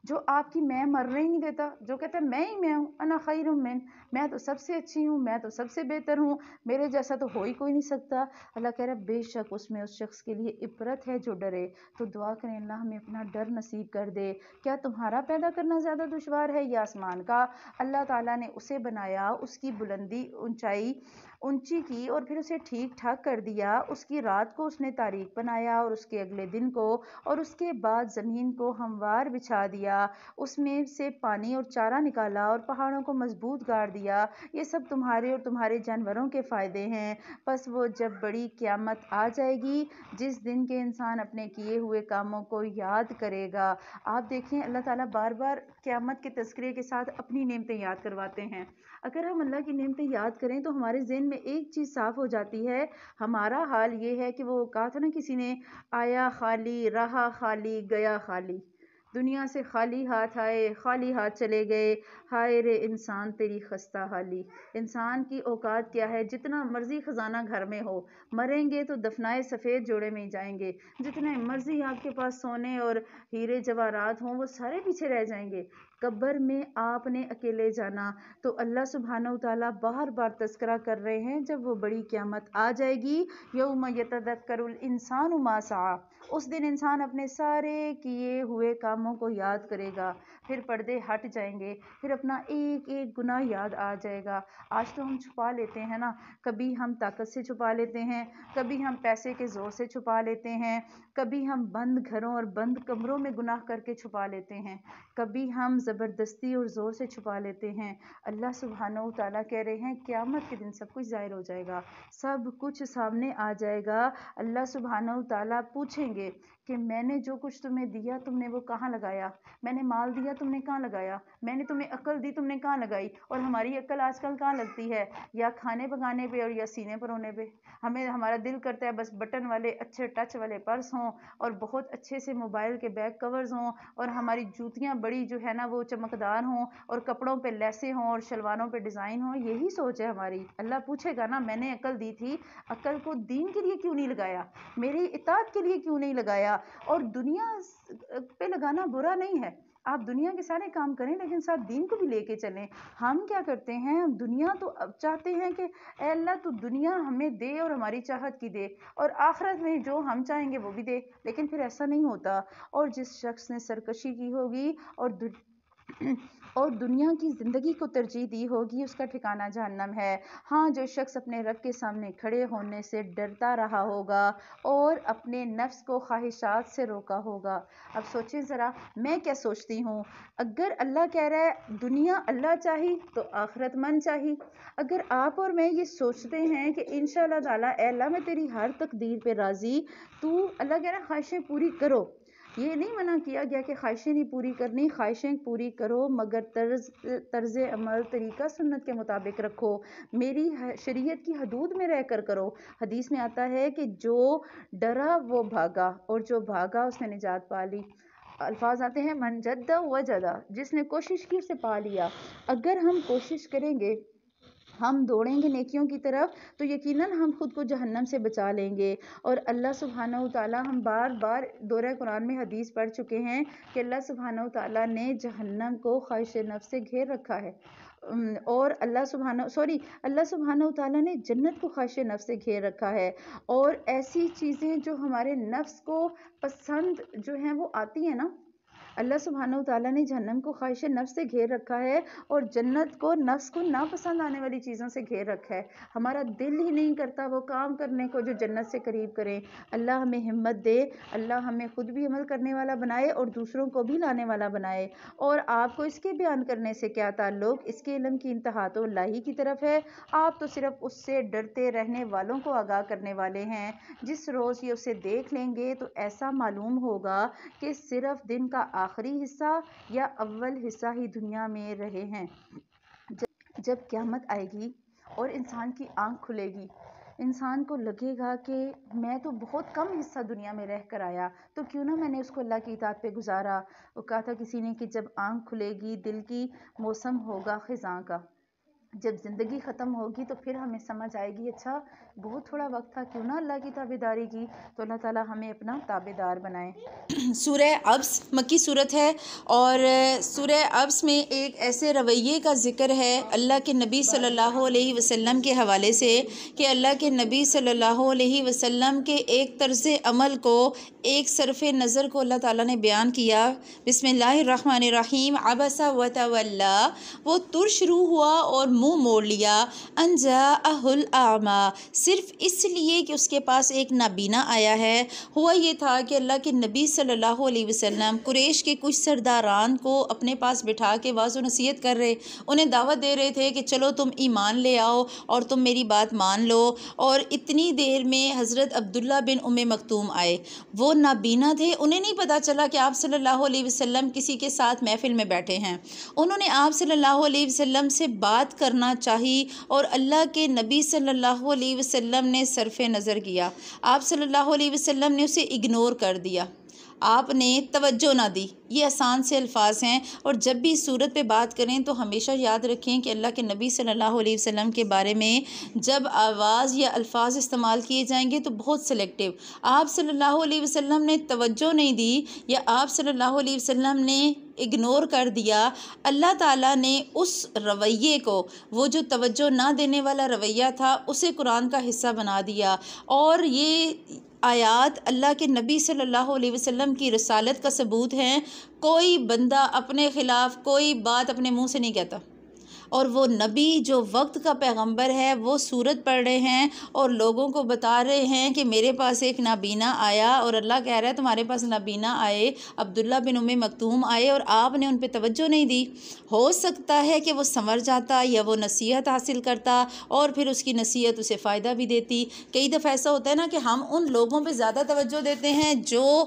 جو آپ کی میں مرنے ہی نہیں دیتا، جو کہتا ہے میں ہی میں ہوں، انا خیر من، میں تو سب سے اچھی ہوں، میں تو سب سے بہتر ہوں، میرے جیسا تو ہو ہی کوئی نہیں سکتا. اللہ کہہ رہا ہے بے شک اس میں اس شخص کے لیے عبرت ہے جو ڈرے. تو دعا کریں اللہ ہمیں اپنا ڈر نصیب کر دے. کیا تمہارا پیدا کرنا زیادہ دشوار ہے یا آسمان کا؟ اللہ تعالیٰ نے اسے بنایا، اس کی بلندی اونچی کی اور پھر اسے ٹھیک ٹھاک کر دیا. اس کی رات کو اس نے تاریک بنایا اور اس کے اگلے دن کو، اور اس کے بعد زمین کو ہموار بچھا دیا، اس میں سے پانی اور چارہ نکالا اور پہاڑوں کو مضبوط گاڑ دیا. یہ سب تمہارے اور تمہارے جانوروں کے فائدے ہیں. پس وہ جب بڑی قیامت آ جائے گی جس دن کے انسان اپنے کیے ہوئے کاموں کو یاد کرے گا. آپ دیکھیں اللہ تعالیٰ بار بار قیامت کے تذکرے کے ساتھ اپنی نعمتیں یاد کرواتے ہیں. اگر ہم اللہ کی نعمتیں یاد کریں تو ہمارے ذہن میں ایک چیز صاف ہو جاتی ہے. ہمارا حال یہ ہے کہ وہ کہا تھا نا کسی نے، آیا خالی رہا خالی گیا خالی. دنیا سے خالی ہاتھ آئے خالی ہاتھ چلے گئے. ہائے رے انسان تیری خستہ حالی. انسان کی اوقات کیا ہے؟ جتنا مرضی خزانہ گھر میں ہو، مریں گے تو دفنائے سفید جوڑے میں ہی جائیں گے. جتنے مرضی آپ کے پاس سونے اور ہیرے جواہرات ہوں وہ سارے پیچھے رہ جائیں گے. قبر میں آپ نے اکیلے جانا. تو اللہ سبحانہ وتعالیٰ بار بار تذکرہ کر رہے ہیں جب وہ بڑی قیامت آ جائے گی، یوم یتذکر الانسان ما سعی، اس دن انسان اپنے سارے کیے ہوئے کاموں کو یاد کرے گا. پھر پردے ہٹ جائیں گے، پھر اپنا ایک ایک گناہ یاد آ جائے گا. آج تو ہم چھپا لیتے ہیں نا، کبھی ہم طاقت سے چھپا لیتے ہیں، کبھی ہم پیسے کے زور سے چھپا لیتے ہیں، کبھی ہم بند گھروں اور بند کمروں میں گناہ کر کے چھپا لیتے ہیں، کبھی ہم زبردستی اور زور سے چھپا لیتے ہیں. اللہ سبحانہ و تعالیٰ کہہ رہے ہیں قیامت کے دن سب کچھ ظاہر ہو جائے گا، سب کچھ سامنے آ جائے گا. اللہ سبحانہ و تعالیٰ پوچھیں گے کہ میں نے جو کچھ تمہیں دیا تم نے وہ کہاں لگایا، میں نے مال دیا تم نے کہاں لگایا، میں نے تمہیں عقل دی تم نے کہاں لگائی۔ اور ہماری عقل آج کل کہاں لگتی ہے، یا کھانے پکانے پہ اور یا سینے پر ہونے پہ۔ ہمیں ہمارا دل کرتا ہے بس بٹن والے اچھے ٹچ والے پرس ہوں اور بہت اچھے سے موبائل کے بیک کورز ہوں، اور ہماری جوتیاں بڑی جو ہے نا وہ چمکدار ہوں، اور کپڑوں پہ لیسیں ہوں اور شلواروں پہ ڈیزائن ہوں۔ یہی سوچ ہے ہماری۔ اللہ پوچھے گا نا میں نے عقل دی تھی، عقل کو دین کے لیے کیوں نہیں لگایا، میری اطاعت کے لیے کیوں نہیں لگایا۔ اور دنیا پہ لگانا برا نہیں ہے، آپ دنیا کے سارے کام کریں لیکن ساتھ دین کو بھی لے کے چلیں۔ ہم کیا کرتے ہیں، ہم دنیا تو اب چاہتے ہیں کہ اے اللہ تو دنیا ہمیں دے اور ہماری چاہت کی دے، اور آخرت میں جو ہم چاہیں گے وہ بھی دے، لیکن پھر ایسا نہیں ہوتا۔ اور جس شخص نے سرکشی کی ہوگی اور دنیا کی زندگی کو ترجیح دی ہوگی اس کا ٹھکانہ جہنم ہے۔ ہاں، جو شخص اپنے رب کے سامنے کھڑے ہونے سے ڈرتا رہا ہوگا اور اپنے نفس کو خواہشات سے روکا ہوگا۔ اب سوچیں ذرا، میں کیا سوچتی ہوں، اگر اللہ کہہ رہا ہے دنیا اللہ چاہی تو آخرت من چاہی، اگر آپ اور میں یہ سوچتے ہیں کہ انشاءاللہ تعالیٰ اے اللہ میں تیری ہر تقدیر پہ راضی، تو اللہ کہہ رہا ہے خواہشیں پوری کرو۔ یہ نہیں منع کیا گیا کہ خواہشیں نہیں پوری کرنی، خواہشیں پوری کرو مگر طرز عمل طریقہ سنت کے مطابق رکھو، میری شریعت کی حدود میں رہ کر کرو۔ حدیث میں آتا ہے کہ جو ڈرا وہ بھاگا اور جو بھاگا اس نے نجات پا لی۔ الفاظ آتے ہیں من جد وجد، جس نے کوشش کی اسے پا لیا۔ اگر ہم کوشش کریں گے، ہم دوڑیں گے نیکیوں کی طرف، تو یقیناً ہم خود کو جہنم سے بچا لیں گے۔ اور اللہ سبحانہ وتعالیٰ، ہم بار بار دورہ قرآن میں حدیث پڑھ چکے ہیں کہ اللہ سبحانہ وتعالیٰ نے جہنم کو خواہش نفس سے گھیر رکھا ہے، اور اللہ سبحانہ وتعالیٰ نے جنت کو خواہش نفس سے گھیر رکھا ہے۔ اور ایسی چیزیں جو ہمارے نفس کو پسند جو ہیں وہ آتی ہیں نا، اللہ سبحانہ وتعالیٰ نے جہنم کو خواہش نفس سے گھیر رکھا ہے اور جنت کو نفس کو ناپسند آنے والی چیزوں سے گھیر رکھا ہے۔ ہمارا دل ہی نہیں کرتا وہ کام کرنے کو جو جنت سے قریب کریں۔ اللہ ہمیں ہمت دے، اللہ ہمیں خود بھی عمل کرنے والا بنائے اور دوسروں کو بھی لانے والا بنائے۔ اور آپ کو اس کے بیان کرنے سے کیا تعلق، اس کے علم کی انتہا تو اللہ ہی کی طرف ہے، آپ تو صرف اس سے ڈرتے رہنے والوں کو آگاہ کرنے والے ہیں۔ جس روز یہ اسے دیکھ لیں گے تو ایسا معلوم ہوگا کہ صرف دن کا آخری حصہ یا اول حصہ ہی دنیا میں رہے ہیں۔ جب قیامت آئے گی اور انسان کی آنکھ کھلے گی، انسان کو لگے گا کہ میں تو بہت کم حصہ دنیا میں رہ کر آیا، تو کیوں نہ میں نے اس کو اللہ کی اطاعت پہ گزارا۔ وہ کہا تھا کسی نے کہ جب آنکھ کھلے گی دل کی موسم ہوگا خزاں کا، جب زندگی ختم ہوگی تو پھر ہمیں سمجھ آئے گی اچھا بہت تھوڑا وقت تھا، کیوں نہ اللہ کی تابعداری کی۔ تو اللہ تعالیٰ ہمیں اپنا تابعدار بنائے۔ سورہ عبس مکی صورت ہے، اور سورہ عبس میں ایک ایسے رویے کا ذکر ہے اللہ کے نبی صلی اللہ علیہ وسلم کے حوالے سے کہ اللہ کے نبی صلی اللہ علیہ وسلم کے ایک طرز عمل کو، ایک صرف نظر کو اللہ تعالیٰ نے بیان کیا۔ بسم اللہ الرحمن الرحیم، عبس وتولی، وہ ترش روح ہوا اور منہ موڑ لیا، ان جاءہ الاعمی، صرف اس لیے کہ اس کے پاس ایک نابینا آیا ہے۔ ہوا یہ تھا کہ اللہ کے نبی صلی اللہ علیہ وسلم قریش کے کچھ سرداران کو اپنے پاس بٹھا کے واعظ و نصیحت کر رہے، انہیں دعوت دے رہے تھے کہ چلو تم ایمان لے آؤ اور تم میری بات مان لو۔ اور اتنی دیر میں حضرت عبداللہ بن ام مکتوم آئے، وہ نابینا تھے، انہیں نہیں پتہ چلا کہ آپ صلی اللہ علیہ وسلم کسی کے ساتھ محفل میں بیٹھے ہیں۔ انہوں نے آپ صلی اللہ علیہ وسلم سے بات کرنا چاہی اور اللہ کے نبی صلی اللہ علیہ وسلم نے صرف نظر کیا، آپ صلی اللہ علیہ وسلم نے اسے اگنور کر دیا، آپ نے توجہ نہ دی۔ یہ آسان سے الفاظ ہیں، اور جب بھی صورت پہ بات کریں تو ہمیشہ یاد رکھیں کہ اللہ کے نبی صلی اللہ علیہ وسلم کے بارے میں جب آواز یا الفاظ استعمال کیے جائیں گے تو بہت سلیکٹیو۔ آپ صلی اللہ علیہ وسلم نے توجہ نہیں دی یا آپ صلی اللہ علیہ وسلم نے اگنور کر دیا، اللہ تعالیٰ نے اس رویے کو، وہ جو توجہ نہ دینے والا رویہ تھا، اسے قرآن کا حصہ بنا دیا۔ اور یہ آیات اللہ کے نبی صلی اللہ علیہ وسلم کی رسالت کا ثبوت ہیں۔ کوئی بندہ اپنے خلاف کوئی بات اپنے منہ سے نہیں کہتا، اور وہ نبی جو وقت کا پیغمبر ہے وہ سورت پڑھ رہے ہیں اور لوگوں کو بتا رہے ہیں کہ میرے پاس ایک نابینا آیا، اور اللہ کہہ رہا ہے تمہارے پاس نابینا آئے، عبداللہ بن ام مکتوم آئے اور آپ نے ان پہ توجہ نہیں دی۔ ہو سکتا ہے کہ وہ سنور جاتا یا وہ نصیحت حاصل کرتا اور پھر اس کی نصیحت اسے فائدہ بھی دیتی۔ کئی دفعہ ایسا ہوتا ہے نا کہ ہم ان لوگوں پہ زیادہ توجہ دیتے ہیں جو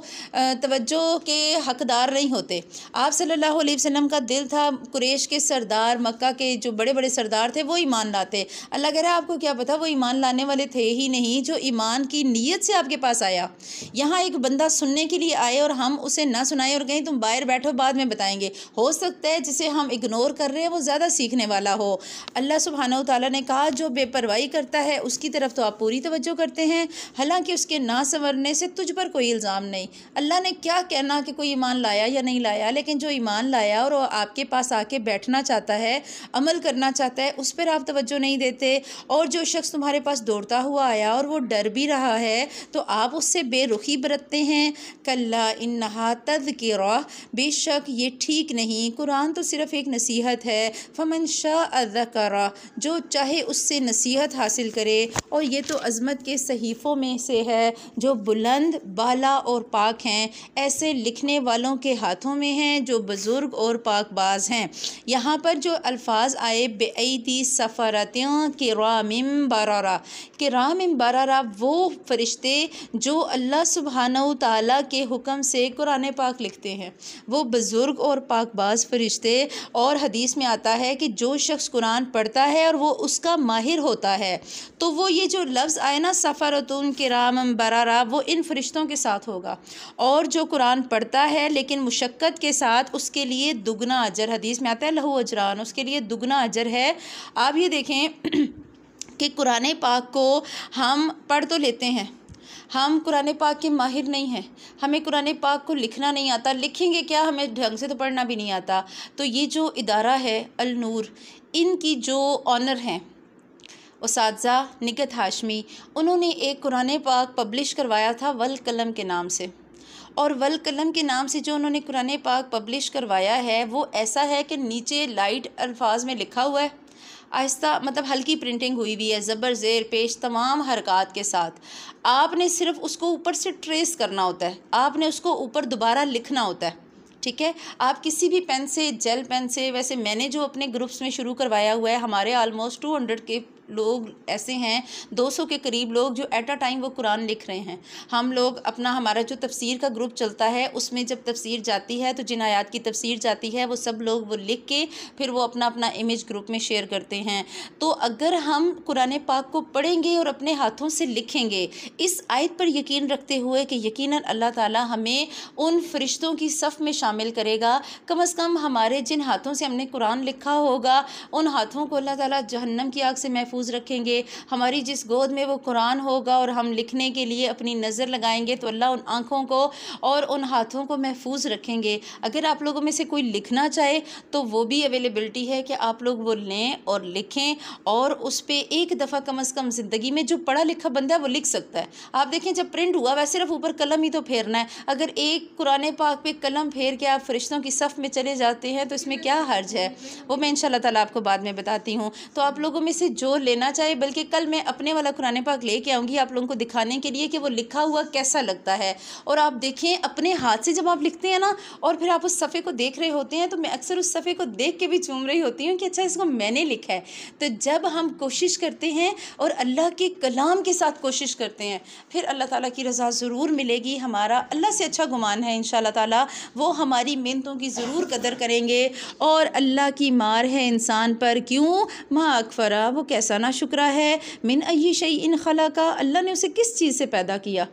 توجہ کے حقدار نہیں ہوتے۔ آپ صلی اللہ علیہ وسلم کا دل تھا قریش کے سردار، مکہ کے جو بڑے بڑے سردار تھے وہ ایمان لاتے۔ اللہ کہہ رہا ہے آپ کو کیا پتہ وہ ایمان لانے والے تھے ہی نہیں جو ایمان کی نیت سے آپ کے پاس آیا۔ یہاں ایک بندہ سننے کے لیے آئے اور ہم اسے نہ سنائیں اور کہیں تم باہر بیٹھو بعد میں بتائیں گے، ہو سکتا ہے جسے ہم اگنور کر رہے ہیں وہ زیادہ سیکھنے والا ہو۔ اللہ سبحانہ و تعالیٰ نے کہا جو بے پرواہی کرتا ہے اس کی طرف تو آپ پوری توجہ کرتے ہیں، حالانکہ اس کے نہ سنورنے سے تجھ پر کوئی الزام نہیں۔ اللہ نے کیا کہنا کہ کوئی ایمان لایا یا نہیں لایا، لیکن جو ایمان لایا اور وہ آپ کے پاس آ کے بیٹھنا چاہتا ہے، عمل کرنا چاہتا ہے، اس پر آپ توجہ نہیں دیتے۔ اور جو شخص تمہارے پاس دوڑتا ہوا آیا اور وہ ڈر بھی رہا ہے تو آپ اس سے بے رخی برتتے ہیں۔ کلا انہا تذکرہ، بے شک یہ ٹھیک نہیں، قرآن تو صرف ایک نصیحت ہے۔ فمن شاء ذکرہ، جو چاہے اس سے نصیحت حاصل کرے۔ اور یہ تو عظمت کے صحیفوں میں سے ہے جو بلند بالا اور پاک ہیں، ایسے لکھنے والوں کے ہاتھوں میں ہیں جو بزرگ اور پاک باز ہیں۔ یہاں پر جو الفاظ آئے بِأَیْدِی سَفَرَةٍ کِرَامٍ بَرَرَةٍ، کرام بررہ وہ فرشتے جو اللہ سبحانہ و تعالیٰ کے حکم سے قرآن پاک لکھتے ہیں، وہ بزرگ اور پاک باز فرشتے۔ اور حدیث میں آتا ہے کہ جو شخص قرآن پڑھتا ہے اور وہ اس کا ماہر ہوتا ہے تو وہ یہ جو لفظ آئے نا سفرۃ کرام بررہ، وہ ان فرشتوں کے ساتھ ہوگا۔ اور جو قرآن پڑھتا ہے لیکن مشقت کے ساتھ، اس کے لیے دگنا اجر، حدیث میں آتا ہے لہو اجران، اس کے لیے دگنا اجر ہے۔ آپ یہ دیکھیں کہ قرآن پاک کو ہم پڑھ تو لیتے ہیں، ہم قرآن پاک کے ماہر نہیں ہیں، ہمیں قرآن پاک کو لکھنا نہیں آتا، لکھیں گے کیا، ہمیں ڈھنگ سے تو پڑھنا بھی نہیں آتا۔ تو یہ جو ادارہ ہے النور، ان کی جو آنر ہیں اساتذہ نگہت ہاشمی، انہوں نے ایک قرآن پاک پبلش کروایا تھا والقلم کے نام سے۔ اور والقلم کے نام سے جو انہوں نے قرآن پاک پبلش کروایا ہے وہ ایسا ہے کہ نیچے لائٹ الفاظ میں لکھا ہوا ہے، آہستہ مطلب ہلکی پرنٹنگ ہوئی ہوئی ہے، زبر زیر پیش تمام حرکات کے ساتھ۔ آپ نے صرف اس کو اوپر سے ٹریس کرنا ہوتا ہے، آپ نے اس کو اوپر دوبارہ لکھنا ہوتا ہے، ٹھیک ہے۔ آپ کسی بھی پین سے، جیل پین سے، ویسے میں نے جو اپنے گروپس میں شروع کروایا ہوا ہے، ہمارے آلموسٹ 200 کے لوگ ایسے ہیں، 200 کے قریب لوگ جو ایٹ اے ٹائم وہ قرآن لکھ رہے ہیں۔ ہم لوگ اپنا ہمارا جو تفسیر کا گروپ چلتا ہے اس میں جب تفسیر جاتی ہے تو جن آیات کی تفسیر جاتی ہے وہ سب لوگ وہ لکھ کے پھر وہ اپنا امیج گروپ میں شیئر کرتے ہیں۔ تو اگر ہم قرآن پاک کو پڑھیں گے اور اپنے ہاتھوں سے لکھیں گے، اس آیت پر یقین رکھتے ہوئے کہ یقیناً اللہ تعالیٰ ہمیں ان فرشتوں کی صف میں شامل کرے گا، کم از کم ہمارے جن ہاتھوں سے ہم نے قرآن لکھا ہوگا ان ہاتھوں کو اللہ تعالیٰ جہنم کی آگ سے محفوظ رکھیں گے۔ ہماری جس گود میں وہ قرآن ہوگا اور ہم لکھنے کے لیے اپنی نظر لگائیں گے تو اللہ ان آنکھوں کو اور ان ہاتھوں کو محفوظ رکھیں گے۔ اگر آپ لوگوں میں سے کوئی لکھنا چاہے تو وہ بھی اویلیبلٹی ہے کہ آپ لوگ وہ لیں اور لکھیں، اور اس پہ ایک دفعہ کم از کم زندگی میں جو پڑھا لکھا بندہ ہے وہ لکھ سکتا ہے۔ آپ دیکھیں جب پرنٹ ہوا ویسے صرف اوپر قلم ہی تو پھیرنا ہے، اگر ایک قرآن پاک پہ قلم پھیر کے آپ فرشتوں کی صف میں چلے جاتے ہیں تو اس میں کیا حرج ہے، وہ میں انشاءاللہ تعالیٰ آپ کو بعد میں بتاتی ہوں۔ تو آپ لوگوں میں سے جو لینا چاہے، بلکہ کل میں اپنے والا قرآن پاک لے کے آؤں گی آپ لوگوں کو دکھانے کے لیے کہ وہ لکھا ہوا کیسا لگتا ہے۔ اور آپ دیکھیں اپنے ہاتھ سے جب آپ لکھتے ہیں نا اور پھر آپ اس صفحے کو دیکھ رہے ہوتے ہیں تو میں اکثر اس صفحے کو دیکھ کے بھی چوم رہی ہوتی ہوں کہ اچھا اس کو میں نے لکھا ہے۔ تو جب ہم کوشش کرتے ہیں اور اللہ کے کلام کے ساتھ کوشش کرتے ہیں پھر اللہ تعالیٰ کی رضا ضرور ملے گی۔ ہمارا اللہ سے اچھا گمان ہے انشاءاللہ تعالیٰ وہ ہماری محنتوں کی ضرور قدر کریں گے۔ اور اللہ کی مار ہے انسان پر، کیوں؟ ما اکفرا، وہ کیسا نا شکرا ہے، من ای شیء خلقا، اللہ نے اسے کس چیز سے پیدا کیا؟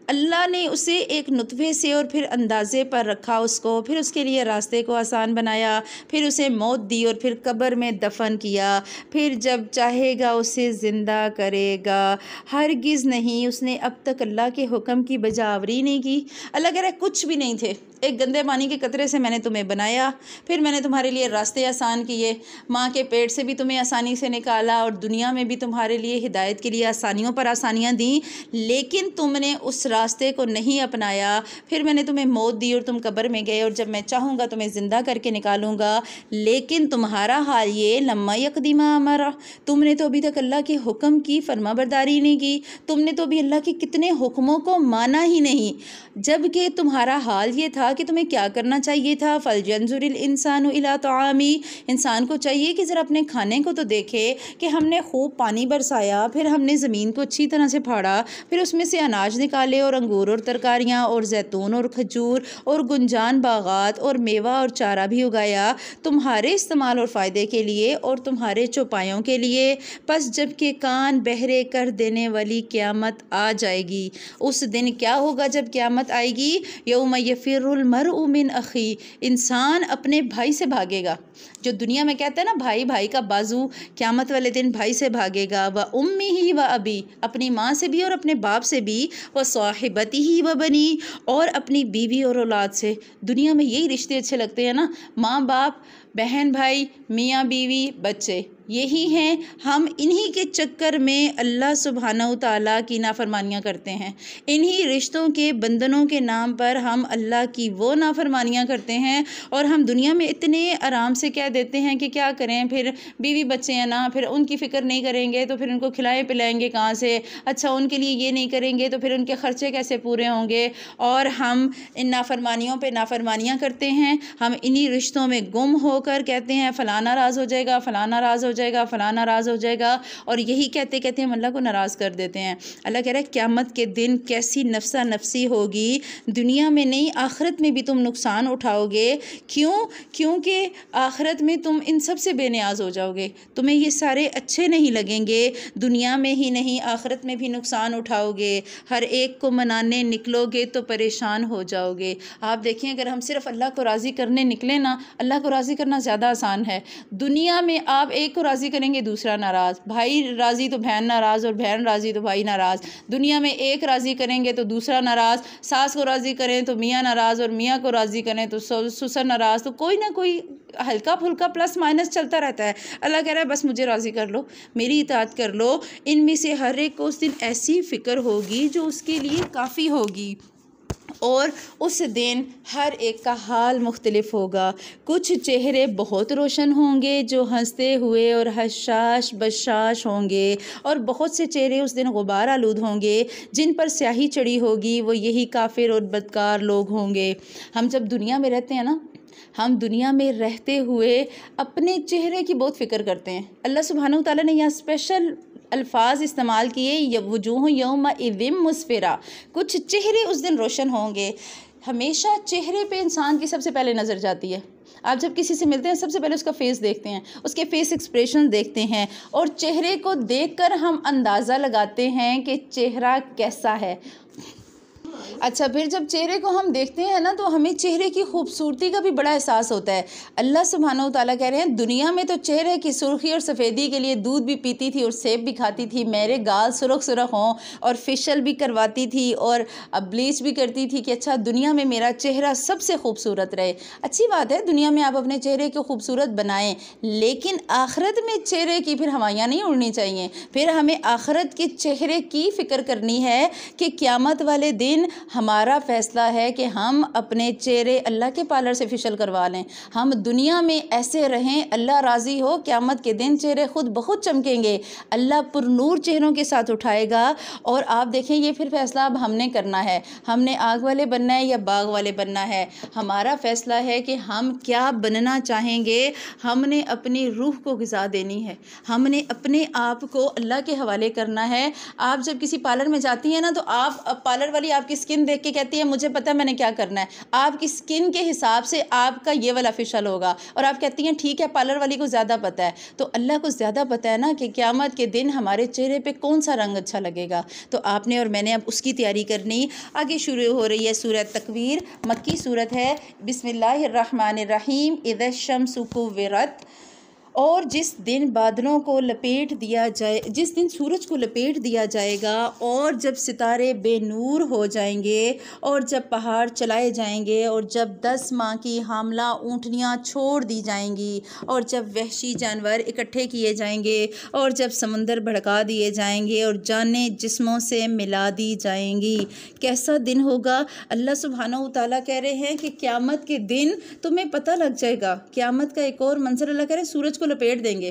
اللہ نے اسے ایک نطفے سے اور پھر اندازے پر رکھا اس کو، پھر اس کے لیے راستے کو آسان بنایا، پھر اسے موت دی اور پھر قبر میں دفن کیا، پھر جب چاہے گا اسے زندہ کرے گا۔ ہرگز نہیں اس نے اب تک اللہ کے حکم کی بجاوری نہیں کی۔ اللہ کہہ رہا ہے کچھ بھی نہیں تھے، ایک گندے پانی کے قطرے سے میں نے تمہیں بنایا، پھر میں نے تمہارے لیے راستے آسان کیے، ماں کے پیٹ سے بھی تمہیں آسانی سے نکالا، اور دنیا میں بھی تمہارے لیے ہدایت کے لیے آسانیوں پر آسانیاں دیں، لیکن تم نے اس راستے کو نہیں اپنایا۔ پھر میں نے تمہیں موت دی اور تم قبر میں گئے، اور جب میں چاہوں گا تمہیں زندہ کر کے نکالوں گا، لیکن تمہارا حال یہ لما یقدم امرا، تم نے تو ابھی تک اللہ کے حکم کی فرما برداری نہیں کی، تم نے تو ابھی اللہ کے کتنے حکموں کو مانا ہی نہیں، جبکہ تمہارا حال یہ تھا کہ تمہیں کیا کرنا چاہیے تھا۔ فَلْيَنْظُرِ الْإِنسَانُ إِلَىٰ طَعَامِهِ، انسان کو چاہیے کہ ذرا اپنے کھانے کو تو دیکھے کہ ہم نے خوب پانی برسایا، پھر ہم نے زمین کو اچھی طرح سے پھاڑا، پھر اس میں سے اناج نکالے اور انگور اور ترکاریاں اور زیتون اور کھجور اور گنجان باغات اور میوہ اور چارہ بھی اگایا تمہارے استعمال اور فائدے کے لیے اور تمہارے چوپایوں کے لیے۔ پس جب کہ کان بہرے کر دینے والی قیامت آ جائے گی، اس دن کیا ہوگا جب قیامت آئے گی؟ یوم یفر المرء من اخی، انسان اپنے بھائی سے بھاگے گا۔ جو دنیا میں کہتے ہیں نا بھائی بھائی کا بازو، قیامت والے دن بھائی سے بھاگے گا۔ وَأُمِّهِ وَأَبِيهِ، اپنی ماں سے بھی اور اپنے باپ سے بھی، وَصَاحِبَتِهِ وَبَنِيهِ، اور اپنی بیوی اور اولاد سے۔ دنیا میں یہی رشتے اچھے لگتے ہیں نا، ماں باپ، بہن بھائی، میاں بیوی، بچے، یہی ہیں۔ ہم انہی کے چکر میں اللہ سبحانہ وتعالیٰ کی نافرمانیاں کرتے ہیں، انہی رشتوں کے بندھنوں کے نام پر ہم اللہ کی وہ نافرمانیاں کرتے ہیں، اور ہم دنیا میں اتنے آرام سے کہہ دیتے ہیں کہ کیا کریں، پھر بیوی بچے ہیں نا، پھر ان کی فکر نہیں کریں گے تو پھر ان کو کھلائیں پلائیں گے کہاں سے، اچھا ان کے لیے یہ نہیں کریں گے تو پھر ان کے خرچے کیسے پورے ہوں گے، اور ہم ان نافرمانیوں پہ نافرمانیاں کرتے ہیں۔ ہم انہی رشتوں میں گم ہو کر کہتے ہیں فلاں ناراض ہو جائے گا، فلاں ناراض ہو جائے گا، فلاں ناراض ہو جائے گا، اور یہی کہتے کہتے ہم اللہ کو ناراض کر دیتے ہیں۔ اللہ کہہ رہا ہے قیامت کے دن کیسی نفسا نفسی ہوگی، دنیا میں نہیں آخرت میں بھی تم نقصان اٹھاؤ گے۔ کیوں؟ کیونکہ آخرت میں تم ان سب سے بے نیاز ہو جاؤ گے، تمہیں یہ سارے اچھے نہیں لگیں گے، دنیا میں ہی نہیں آخرت میں بھی نقصان اٹھاؤ گے، ہر ایک کو منانے نکلو گے تو پریشان ہو جاؤ گے۔ آپ دیکھیں اگر ہم صرف اللہ کو راضی کرنے نکلیں نا، اللہ کو راضی کرنا زیادہ آسان ہے۔ دنیا میں آپ ایک کو راضی کریں گے دوسرا ناراض، بھائی راضی تو بہن ناراض، اور بہن راضی تو بھائی ناراض، دنیا میں ایک راضی کریں گے تو دوسرا ناراض، ساس کو راضی کریں تو میاں ناراض، اور میاں کو راضی کریں تو سسر ناراض، تو کوئی نہ کوئی ہلکا پھلکا پلس مائنس چلتا رہتا ہے۔ اللہ کہہ رہا ہے بس مجھے راضی کر لو، میری اطاعت کر لو۔ ان میں سے ہر ایک کو اس دن ایسی فکر ہوگی جو اس کے لیے کافی ہوگی، اور اس دن ہر ایک کا حال مختلف ہوگا۔ کچھ چہرے بہت روشن ہوں گے جو ہنستے ہوئے اور حشاش بشاش ہوں گے، اور بہت سے چہرے اس دن غبار آلود ہوں گے جن پر سیاہی چڑھی ہوگی، وہ یہی کافر اور بدکار لوگ ہوں گے۔ ہم جب دنیا میں رہتے ہیں نا، ہم دنیا میں رہتے ہوئے اپنے چہرے کی بہت فکر کرتے ہیں۔ اللہ سبحانہ وتعالیٰ نے یہاں اسپیشل الفاظ استعمال کیے، وجوہ یومئذ مسفرہ، کچھ چہرے اس دن روشن ہوں گے۔ ہمیشہ چہرے پہ انسان کی سب سے پہلے نظر جاتی ہے۔ آپ جب کسی سے ملتے ہیں سب سے پہلے اس کا فیس دیکھتے ہیں، اس کے فیس ایکسپریشن دیکھتے ہیں، اور چہرے کو دیکھ کر ہم اندازہ لگاتے ہیں کہ چہرہ کیسا ہے۔ اچھا پھر جب چہرے کو ہم دیکھتے ہیں نا تو ہمیں چہرے کی خوبصورتی کا بھی بڑا احساس ہوتا ہے۔ اللہ سبحانہ وتعالیٰ کہہ رہے ہیں دنیا میں تو چہرے کی سرخی اور سفیدی کے لیے دودھ بھی پیتی تھی اور سیب بھی کھاتی تھی، میرے گال سرخ سرخ ہوں، اور فیشل بھی کرواتی تھی اور بلیچ بھی کرتی تھی کہ اچھا دنیا میں میرا چہرہ سب سے خوبصورت رہے۔ اچھی بات ہے دنیا میں آپ اپنے چہرے کو خوبصورت بنائیں، لیکن آخرت میں چہرے کی پھر ہوائیاں نہیں اڑنی چاہیے۔ پھر ہمیں آخرت کے چہرے کی فکر کرنی ہے کہ قیامت والے دن ہمارا فیصلہ ہے کہ ہم اپنے چہرے اللہ کے پارلر سے فیشل کروا لیں۔ ہم دنیا میں ایسے رہیں، اللہ راضی ہو، قیامت کے دن چہرے خود بہت چمکیں گے، اللہ پر نور چہروں کے ساتھ اٹھائے گا۔ اور آپ دیکھیں یہ پھر فیصلہ اب ہم نے کرنا ہے، ہم نے آگ والے بننا ہے یا باغ والے بننا ہے۔ ہمارا فیصلہ ہے کہ ہم کیا بننا چاہیں گے۔ ہم نے اپنی روح کو غذا دینی ہے، ہم نے اپنے آپ کو اللہ کے حوالے کرنا ہے۔ آپ جب کسی پارلر میں جاتی ہیں نا تو آپ پارلر والی آپ کی سکن دیکھ کے کہتی ہے مجھے پتہ میں نے کیا کرنا ہے، آپ کی سکن کے حساب سے آپ کا یہ والا فیشل ہوگا، اور آپ کہتی ہیں ٹھیک ہے پارلر والی کو زیادہ پتہ ہے۔ تو اللہ کو زیادہ پتہ ہے نا کہ قیامت کے دن ہمارے چہرے پہ کون سا رنگ اچھا لگے گا۔ تو آپ نے اور میں نے اب اس کی تیاری کرنی۔ آگے شروع ہو رہی ہے سورہ تکویر، مکی سورت ہے۔ بسم اللہ الرحمن الرحیم۔ اذا الشمس کورت، اور جس دن بادلوں کو لپیٹ دیا جائے، جس دن سورج کو لپیٹ دیا جائے گا، اور جب ستارے بے نور ہو جائیں گے، اور جب پہاڑ چلائے جائیں گے، اور جب 10 ماہ کی حاملہ اونٹنیاں چھوڑ دی جائیں گی، اور جب وحشی جانور اکٹھے کیے جائیں گے، اور جب سمندر بھڑکا دیے جائیں گے، اور جانیں جسموں سے ملا دی جائیں گی۔ کیسا دن ہوگا؟ اللہ سبحانہ و تعالیٰ کہہ رہے ہیں کہ قیامت کے دن تمہیں پتہ لگ جائے گا۔ قیامت کا ایک اور منظر اللہ کہہ رہے ہیں، سورج کو لپیٹ دیں گے۔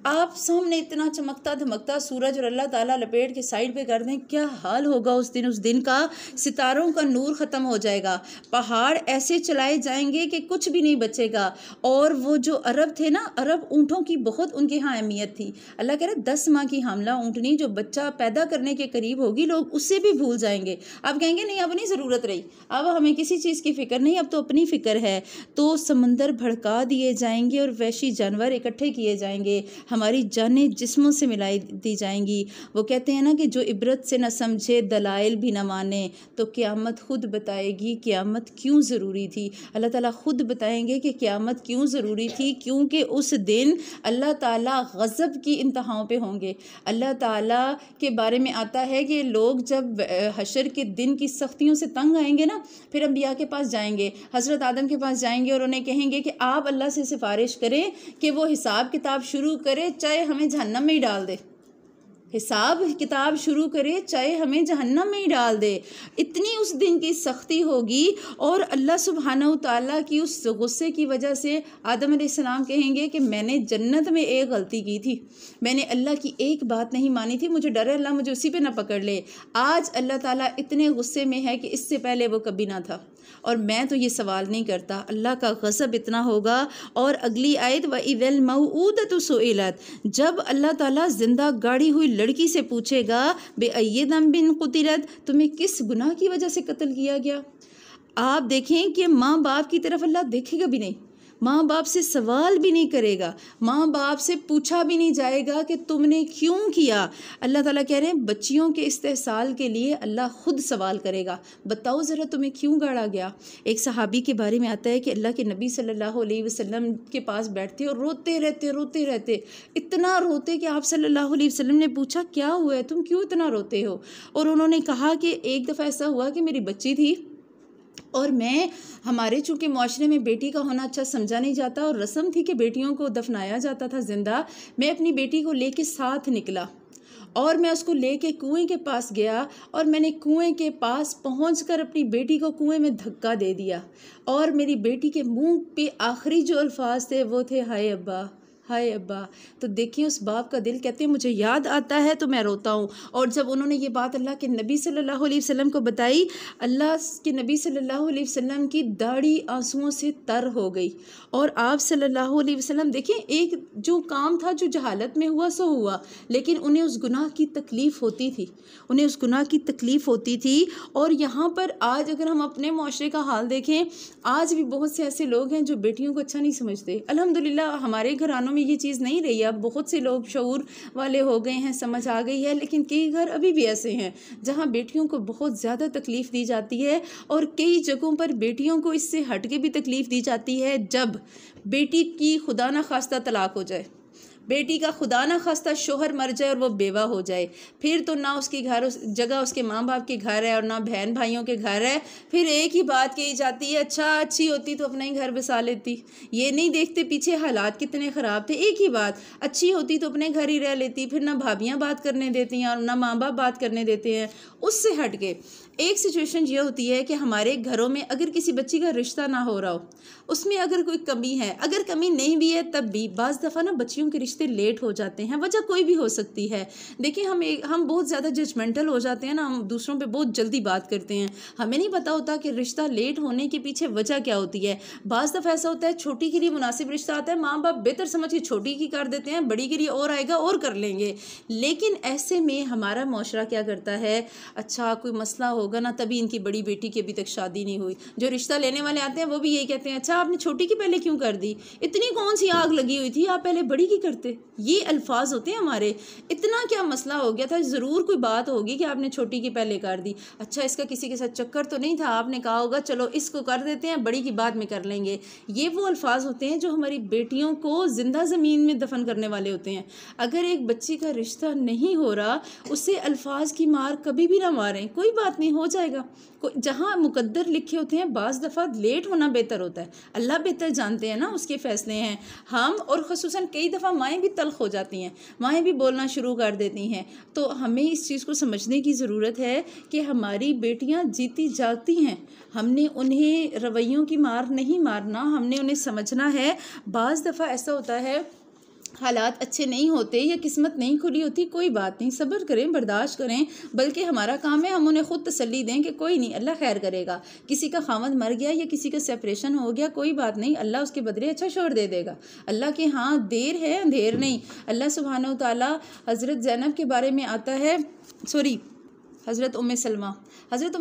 آپ سامنے اتنا چمکتا دھمکتا سورج، اور اللہ تعالیٰ لپیٹ کے سائڈ پہ کر دیں، کیا حال ہوگا اس دن؟ اس دن کا ستاروں کا نور ختم ہو جائے گا، پہاڑ ایسے چلائے جائیں گے کہ کچھ بھی نہیں بچے گا۔ اور وہ جو عرب تھے نا، عرب اونٹوں کی بہت ان کے ہاں اہمیت تھی۔ اللہ کہہ رہے 10 ماہ کی حاملہ اونٹنی جو بچہ پیدا کرنے کے قریب ہوگی، لوگ اسے بھی بھول جائیں گے۔ اب کہیں گے نہیں اب نہیں ضرورت رہی، اب ہمیں کسی چیز کی فکر نہیں، اب تو اپنی فکر ہے۔ تو سمندر بھڑکا دیے جائیں گے، اور وحشی جانور اکٹھے کیے جائیں گے، ہماری جانیں جسموں سے ملائی دی جائیں گی۔ وہ کہتے ہیں نا کہ جو عبرت سے نہ سمجھے دلائل بھی نہ مانے، تو قیامت خود بتائے گی قیامت کیوں ضروری تھی۔ اللہ تعالیٰ خود بتائیں گے کہ قیامت کیوں ضروری تھی، کیونکہ اس دن اللہ تعالیٰ غضب کی انتہاؤں پہ ہوں گے۔ اللہ تعالیٰ کے بارے میں آتا ہے کہ لوگ جب حشر کے دن کی سختیوں سے تنگ آئیں گے نا، پھر انبیاء کے پاس جائیں گے، حضرت آدم کے پاس جائیں گے، اور انہیں کہیں گے کہ آپ اللہ سے سفارش کریں کہ وہ حساب کتاب شروع کرے، چاہے ہمیں جہنم میں ہی ڈال دے۔ حساب کتاب شروع کرے، چاہے ہمیں جہنم میں ہی ڈال دے۔ اتنی اس دن کی سختی ہوگی، اور اللہ سبحانہ و تعالیٰ کی اس غصے کی وجہ سے آدم علیہ السلام کہیں گے کہ میں نے جنت میں ایک غلطی کی تھی، میں نے اللہ کی ایک بات نہیں مانی تھی، مجھے ڈر ہے اللہ مجھے اسی پہ نہ پکڑ لے۔ آج اللہ تعالیٰ اتنے غصے میں ہے کہ اس سے پہلے وہ کبھی نہ تھا، اور میں تو یہ سوال نہیں کرتا۔ اللہ کا غضب اتنا ہوگا۔ اور اگلی آیت وَإِذَا الْمَوْءُودَةُ سُئِلَتْ، جب اللہ تعالیٰ زندہ گاڑی ہوئی لڑکی سے پوچھے گا بِأَيِّ ذَنبٍ قُتِلَتْ، تمہیں کس گناہ کی وجہ سے قتل کیا گیا؟ آپ دیکھیں کہ ماں باپ کی طرف اللہ دیکھے گا بھی نہیں، ماں باپ سے سوال بھی نہیں کرے گا، ماں باپ سے پوچھا بھی نہیں جائے گا کہ تم نے کیوں کیا۔ اللہ تعالیٰ کہہ رہے ہیں بچیوں کے استحصال کے لیے اللہ خود سوال کرے گا، بتاؤ ذرا تمہیں کیوں گاڑا گیا۔ ایک صحابی کے بارے میں آتا ہے کہ اللہ کے نبی صلی اللہ علیہ وسلم کے پاس بیٹھتے اور روتے رہتے، اتنا روتے کہ آپ صلی اللہ علیہ وسلم نے پوچھا کیا ہوا ہے، تم کیوں اتنا روتے ہو؟ اور انہوں نے کہا کہ ایک دفعہ ایسا ہوا کہ میری بچی تھی، اور ہمارے چونکہ معاشرے میں بیٹی کا ہونا اچھا سمجھا نہیں جاتا، اور رسم تھی کہ بیٹیوں کو دفنایا جاتا تھا زندہ۔ میں اپنی بیٹی کو لے کے ساتھ نکلا، اور میں اس کو لے کے کنویں کے پاس گیا، اور میں نے کنویں کے پاس پہنچ کر اپنی بیٹی کو کنویں میں دھکا دے دیا، اور میری بیٹی کے منہ پہ آخری جو الفاظ تھے وہ تھے ہائے ابا، ہائے ابا۔ تو دیکھیں اس باپ کا دل، کہتے ہیں مجھے یاد آتا ہے تو میں روتا ہوں۔ اور جب انہوں نے یہ بات اللہ کے نبی صلی اللہ علیہ وسلم کو بتائی، اللہ کے نبی صلی اللہ علیہ وسلم کی داڑھی آنسوؤں سے تر ہو گئی، اور آپ صلی اللہ علیہ وسلم دیکھیں ایک جو کام تھا جو جہالت میں ہوا سو ہوا، لیکن انہیں اس گناہ کی تکلیف ہوتی تھی، انہیں اس گناہ کی تکلیف ہوتی تھی۔ اور یہاں پر آج اگر ہم اپنے معاشرے کا حال دیکھیں، آج بھی بہت سے ایسے لوگ ہیں جو بیٹیوں کو اچھا نہیں سمجھتے۔ الحمدللہ ہمارے گھرانوں میں یہ چیز نہیں رہی، اب بہت سے لوگ شعور والے ہو گئے ہیں، سمجھ آ گئی ہے، لیکن کئی گھر ابھی بھی ایسے ہیں جہاں بیٹیوں کو بہت زیادہ تکلیف دی جاتی ہے، اور کئی جگہوں پر بیٹیوں کو اس سے ہٹ کے بھی تکلیف دی جاتی ہے جب بیٹی کی خدا نہ خواستہ طلاق ہو جائے، بیٹی کا خدا نہ خواستہ شوہر مر جائے اور وہ بیوہ ہو جائے، پھر تو نہ اس کی جگہ اس کے ماں باپ کے گھر ہے اور نہ بہن بھائیوں کے گھر ہے، پھر ایک ہی بات کہی جاتی ہے اچھا اچھی ہوتی تو اپنا ہی گھر بسا لیتی۔ یہ نہیں دیکھتے پیچھے حالات کتنے خراب تھے، ایک ہی بات اچھی ہوتی تو اپنے گھر ہی رہ لیتی، پھر نہ بھابیاں بات کرنے دیتی ہیں اور نہ ماں باپ بات کرنے دیتے ہیں۔ اس سے ہٹ کے ایک سچویشن یہ ہوتی ہے کہ ہمارے گھروں میں اگر کسی بچی کا رشتہ نہ ہو رہا ہو، اس میں اگر کوئی کمی ہے، اگر کمی نہیں بھی ہے تب بھی بعض دفعہ نا بچیوں کے رشتے لیٹ ہو جاتے ہیں، وجہ کوئی بھی ہو سکتی ہے۔ دیکھیں ہم بہت زیادہ ججمنٹل ہو جاتے ہیں نا، ہم دوسروں پہ بہت جلدی بات کرتے ہیں، ہمیں نہیں پتہ ہوتا کہ رشتہ لیٹ ہونے کے پیچھے وجہ کیا ہوتی ہے۔ بعض دفعہ ایسا ہوتا ہے چھوٹی کے لیے مناسب رشتہ آتا ہے، ماں باپ بہتر سمجھ کے چھوٹی کی کر دیتے ہیں، بڑی کے لیے اور آئے گا اور کر لیں گے، لیکن ایسے میں ہمارا معاشرہ کیا کرتا ہے، اچھا کوئی مسئلہ ہوگا نا تبھی ان کی بڑی بیٹی کی ابھی تک شادی نہیں ہوئی۔ جو رشتہ لینے والے آتے ہیں وہ بھی یہی کہتے ہیں اچھا آپ نے چھوٹی کی پہلے کیوں کر دی، اتنی کون سی آگ لگی ہوئی تھی، آپ پہلے بڑی کی کرتے دیتے. یہ الفاظ ہوتے ہیں ہمارے. اتنا کیا مسئلہ ہو گیا تھا, ضرور کوئی بات ہوگی کہ آپ نے چھوٹی کی پہلے کر دی. اچھا اس کا کسی کے ساتھ چکر تو نہیں تھا, آپ نے کہا ہوگا چلو اس کو کر دیتے ہیں, بڑی کی بعد میں کر لیں گے. یہ وہ الفاظ ہوتے ہیں جو ہماری بیٹیوں کو زندہ زمین میں دفن کرنے والے ہوتے ہیں. اگر ایک بچی کا رشتہ نہیں ہو رہا, اسے الفاظ کی مار کبھی بھی نہ ماریں, کوئی بات نہیں, ہو جائے گا. جہاں مقدر لکھے ہوتے ہیں بعض دفعہ لیٹ ہونا بہتر ہوتا ہے. اللہ بہتر جانتے ہیں نا, اس کے فیصلے ہیں. ہم اور خصوصاً کئی دفعہ مائیں بھی تلخ ہو جاتی ہیں, مائیں بھی بولنا شروع کر دیتی ہیں. تو ہمیں اس چیز کو سمجھنے کی ضرورت ہے کہ ہماری بیٹیاں جیتی جاگتی ہیں. ہم نے انہیں رویوں کی مار نہیں مارنا, ہم نے انہیں سمجھنا ہے. بعض دفعہ ایسا ہوتا ہے حالات اچھے نہیں ہوتے یا قسمت نہیں کھلی ہوتی, کوئی بات نہیں, صبر کریں, برداشت کریں. بلکہ ہمارا کام ہے ہم انہیں خود تسلی دیں کہ کوئی نہیں, اللہ خیر کرے گا. کسی کا خاوند مر گیا یا کسی کا سیپریشن ہو گیا, کوئی بات نہیں, اللہ اس کے بدلے اچھا شوہر دے دے گا. اللہ کے ہاں دیر ہے اندھیر نہیں. اللہ سبحانہ و تعالیٰ حضرت زینب کے بارے میں آتا ہے, حضرت ام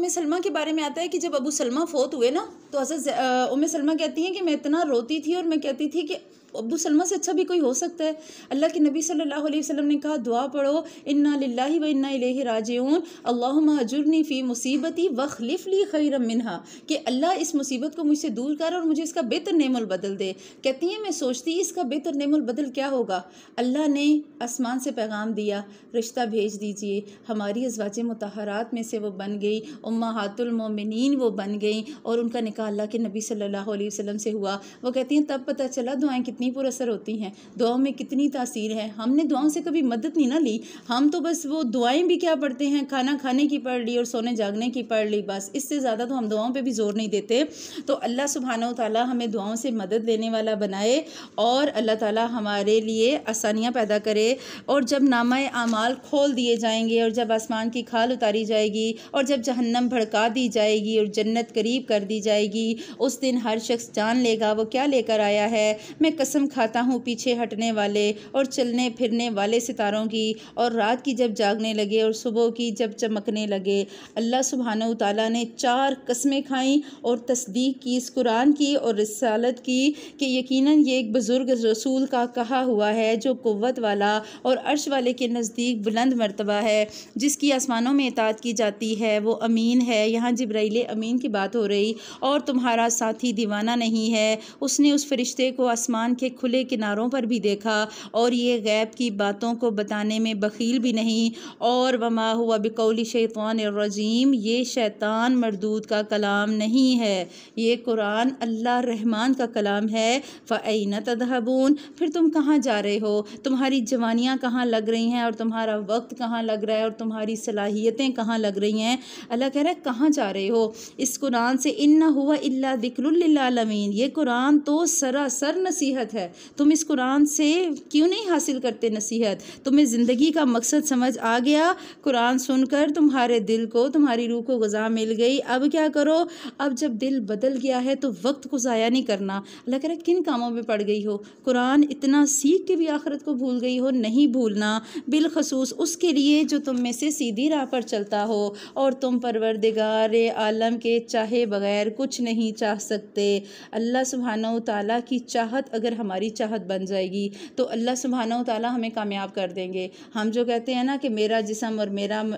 سلمہ کے بارے میں آتا ہے کہ جب ابو سلمہ فوت ہوئے نا, تو حضرت ام سلمہ کہتی ہیں کہ میں اتنا روتی تھی اور میں کہتی تھی کہ ابو سلمہ سے اچھا بھی کوئی ہو سکتا ہے. اللہ کے نبی صلی اللہ علیہ وسلم نے کہا دعا پڑھو, انا للہ و انا الیہ راجعون, اللہم اجرنی فی مصیبتی واخلف لی خیرا منہا, کہ اللہ اس مصیبت کو مجھ سے دور کر اور مجھے اس کا بہتر نعم البدل دے. کہتی ہیں میں سوچتی اس کا بہتر نعم البدل کیا ہوگا. اللہ نے آسمان سے پیغام دیا, رشتہ بھیج دیجئے. ہماری ازواج مطہرات میں سے وہ بن گئی, امہات المومنین وہ بن گئیں, اور ان کا نکاح اللہ کے نبی صلی اللہ علیہ وسلم سے ہوا. وہ کہتی ہیں تب پتہ چلا دعائیں کتنی پر اثر ہوتی ہیں, دعاؤں میں کتنی تاثیر ہے. ہم نے دعاؤں سے کبھی مدد نہیں نہ لی, ہم تو بس وہ دعائیں بھی کیا پڑھتے ہیں, کھانا کھانے کی پڑھ لی اور سونے جاگنے کی پڑھ لی, بس اس سے زیادہ تو ہم دعاؤں پہ بھی زور نہیں دیتے. تو اللہ سبحانہ و تعالیٰ ہمیں دعاؤں سے مدد لینے والا بنائے, اور اللہ تعالیٰ ہمارے لیے آسانیاں پیدا کرے. اور جب نامہ اعمال کھول دیے جائیں گے, اور جب آسمان کی کھال اتاری جائے گی, اور جب جہنم بھڑکا دی جائے گی اور جنت قریب کر دی جائے گی, اس دن ہر شخص جان لے گا وہ کیا لے کر آیا ہے. میں قسم کھاتا ہوں پیچھے ہٹنے والے اور چلنے پھرنے والے ستاروں کی, اور رات کی جب جاگنے لگے اور صبح کی جب چمکنے لگے. اللہ سبحانہ و تعالیٰ نے 4 قسمیں کھائیں اور تصدیق کی اس قرآن کی اور رسالت کی کہ یقیناً یہ ایک بزرگ رسول کا کہا ہوا ہے جو قوت والا اور عرش والے کے نزدیک بلند مرتبہ ہے, جس کی آسمانوں میں اطاعت کی جاتی ہے, وہ امین ہے. یہاں جبرائیل امین کی بات ہو رہی. اور تمہارا ساتھی دیوانہ نہیں ہے, اس نے اس فرشتے کو آسمان کے کھلے کناروں پر بھی دیکھا, اور یہ غیب کی باتوں کو بتانے میں بخیل بھی نہیں. اور وما ہوا بقول شیطان الرجیم, یہ شیطان مردود کا کلام نہیں ہے, یہ قرآن اللہ رحمان کا کلام ہے. فَأَيْنَ تَذْهَبُونَ, پھر تم کہاں جا رہے ہو, تمہاری جوانیاں کہاں لگ رہی ہیں, اور تمہارا وقت کہاں لگ رہا ہے, اور تمہاری صلاحیتیں کہاں لگ رہی ہیں. اللہ کہہ رہا ہے کہاں جا رہے ہو اس قرآن سے. اِنَّ هُوَ إِلَّا ذِكْرٌ لِّلْعَالَمِينَ, یہ قرآن تو سراسر نصیحت ہے. تم اس قرآن سے کیوں نہیں حاصل کرتے نصیحت؟ تمہیں زندگی کا مقصد سمجھ آ گیا, قرآن سن کر تمہارے دل کو, تمہاری روح کو غذا مل گئی. اب کیا کرو, اب جب دل بدل گیا ہے تو وقت کو ضائع نہیں کرنا. اللہ کہہ رہا ہے کن کاموں میں پڑ گئی ہو, قرآن اتنا سیکھ کے بھی آخرت کو بھول گئی ہو, نہیں بھولنا. بالخصوص اس کے لیے جو تم میں سے سیدھی راہ پر چلتا ہو, اور تم پروردگار عالم کے چاہے بغیر کچھ نہیں چاہ سکتے. اللہ سبحانہ و تعالیٰ کی چاہت اگر ہماری چاہت بن جائے گی تو اللہ سبحانہ و تعالیٰ ہمیں کامیاب کر دیں گے. ہم جو کہتے ہیں نا کہ میرا جسم اور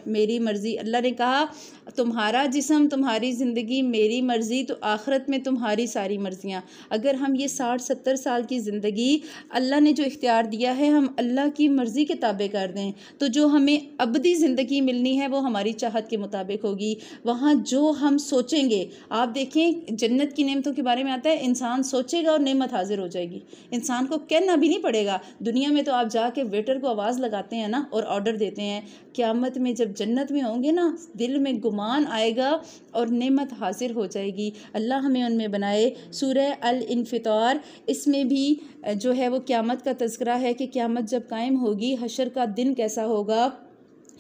میری مرضی, اللہ نے کہا تمہارا جسم تمہاری زندگی میری مرضی, تو آخرت میں تمہاری ساری مرضیاں. اگر ہم یہ 60-70 سال کی زندگی اللہ نے جو اختیار دیا ہے ہم اللہ کی مرضی کے تابع کر دیں, تو جو ہمیں ابدی زندگی ملنی ہے وہ ہماری چاہت کے مطابق ہوگی. وہاں جو ہم سوچیں گے, آپ دیکھیں جنت کی نعمتوں کے بارے میں آتا ہے انسان سوچے گا اور نعمت حاضر ہو جائے گی. انسان کو کہنا بھی نہیں پڑے گا. دنیا میں تو آپ جا کے ویٹر کو آواز لگاتے ہیں نا اور آرڈر دیتے ہیں. قیامت میں جب جنت میں ہوں گے نا, دل میں گمان آئے گا اور نعمت حاضر ہو جائے گی. اللہ ہمیں ان میں بنائے. سورہ الانفطار, اس میں بھی جو ہے وہ قیامت کا تذکرہ ہے کہ قیامت جب قائم ہوگی, حشر کا دن کیسا ہوگا.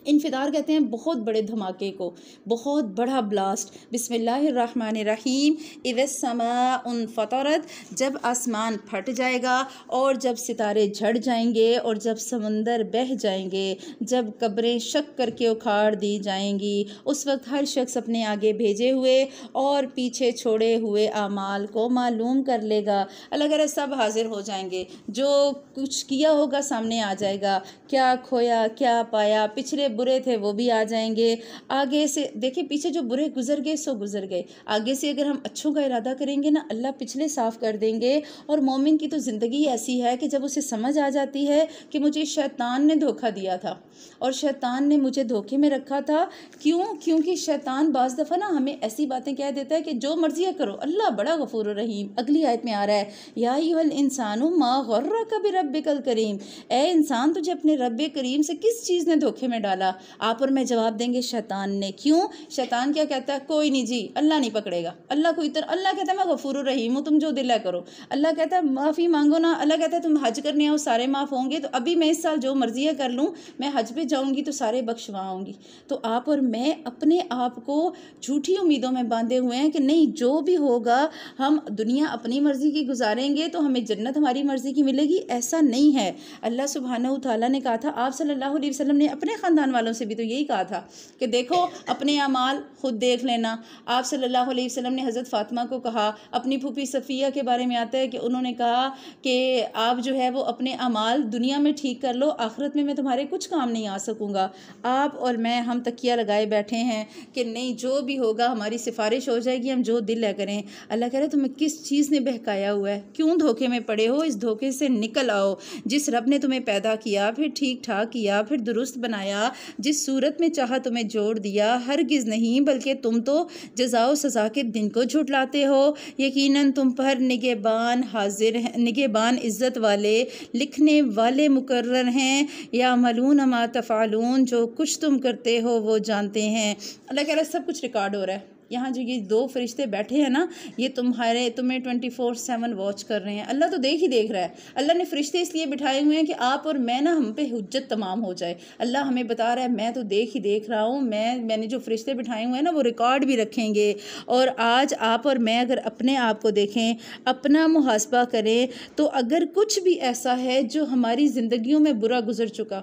انفطار کہتے ہیں بہت بڑے دھماکے کو، بہت بڑا بلاسٹ۔ بسم اللہ الرحمن الرحیم، اذا السماء انفطرت، جب آسمان پھٹ جائے گا اور جب ستارے جھڑ جائیں گے اور جب سمندر بہہ جائیں گے، جب قبریں شک کر کے اکھاڑ دی جائیں گی، اس وقت ہر شخص اپنے آگے بھیجے ہوئے اور پیچھے چھوڑے ہوئے اعمال کو معلوم کر لے گا۔ اللہ کہہ رہا ہے سب حاضر ہو جائیں گے، جو کچھ کیا ہوگا سامنے آ جائے گا، کیا کھویا کیا پایا، پچھلے برے تھے وہ بھی آ جائیں گے، آگے سے دیکھیں پیچھے جو برے گزر گئے سو گزر گئے، آگے سے اگر ہم اچھوں کا ارادہ کریں گے نا اللہ پچھلے صاف کر دیں گے۔ اور مومن کی تو زندگی ایسی ہے کہ جب اسے سمجھ آ جاتی ہے کہ مجھے شیطان نے دھوکہ دیا تھا اور شیطان نے مجھے دھوکے میں رکھا تھا، کیونکہ شیطان بعض دفعہ نا ہمیں ایسی باتیں کہہ دیتا ہے کہ جو مرضی کرو، اللہ بڑا غفور الرحیم۔ اگلی آیت میں آ رہا ہے یا ایھا الانسان ما غرک بربک الکریم، اے انسان تجھے اپنے رب کریم سے کس چیز نے دھوکے میں ڈالا؟ آپ اور میں جواب دیں گے شیطان نے۔ کیوں؟ شیطان کیا کہتا ہے؟ کوئی نہیں جی، اللہ نہیں پکڑے گا، اللہ کہتا ہے میں غفور الرحیم ہوں، تم جو دل ہے کرو۔ اللہ کہتا ہے معافی مانگو نا، اللہ کہتا ہے تم حج کرنے آؤ سارے معاف ہوں گے، تو ابھی میں اس سال جو مرضی کر لوں، میں حج پہ جاؤں گی تو سارے بخشواؤں گی۔ تو آپ اور میں اپنے آپ کو جھوٹی امیدوں میں باندھے ہوئے ہیں کہ نہیں جو بھی ہوگا ہم دنیا اپنی مرضی کی گزاریں گے تو ہمیں جنت ہماری مرضی کی ملے گی، ایسا نہیں ہے۔ اللہ سبحانہ و تعالیٰ نے کہا تھا، آپ صلی اللہ علیہ وسلم نے اپنے خاندان والوں سے بھی تو یہی کہا تھا کہ دیکھو اپنے اعمال خود دیکھ لینا۔ آپ صلی اللہ علیہ وسلم نے حضرت فاطمہ کو کہا، اپنی پھوپھی صفیہ کے بارے میں آتا ہے کہ انہوں نے کہا کہ آپ جو ہے وہ اپنے اعمال دنیا میں ٹھیک کر لو، آخرت میں تمہارے کچھ کام نہیں آ سکوں گا۔ آپ اور میں ہم تکیہ لگائے بیٹھے ہیں کہ نہیں جو بھی ہوگا ہماری سفارش ہو جائے گی، ہم جو دل ہے کریں۔ اللہ کہہ رہے تمہیں کس چیز نے بہکایا ہوا ہے؟ کیوں دھوکے میں پڑے ہو؟ اس دھوکے سے نکل آؤ۔ جس رب نے تمہیں پیدا کیا، پھر ٹھیک ٹھاک کیا، پھر درست بنایا، جس صورت میں چاہا تمہیں جوڑ دیا، ہرگز نہیں بلکہ تم تو جزا و سزا کے دن کو جھٹلاتے ہو۔ یقیناً تم پر نگہبان حاضر ہیں، نگہبان عزت والے، لکھنے والے مقرر ہیں، یعملون ما تفعلون، جو کچھ تم کرتے ہو وہ جانتے ہیں۔ اللہ کہہ رہا ہے سب کچھ ریکارڈ ہو رہا ہے۔ یہاں جو یہ دو فرشتے بیٹھے ہیں نا، یہ تمہیں 24/7 واچ کر رہے ہیں۔ اللہ تو دیکھ رہا ہے۔ اللہ نے فرشتے اس لیے بٹھائے ہوئے ہیں کہ آپ اور میں نا ہم پہ حجت تمام ہو جائے۔ اللہ ہمیں بتا رہا ہے میں تو دیکھ رہا ہوں، میں نے جو فرشتے بٹھائے ہوئے ہیں نا وہ ریکارڈ بھی رکھیں گے۔ اور آج آپ اور میں اگر اپنے آپ کو دیکھیں، اپنا محاسبہ کریں، تو اگر کچھ بھی ایسا ہے جو ہماری زندگیوں میں برا گزر چکا،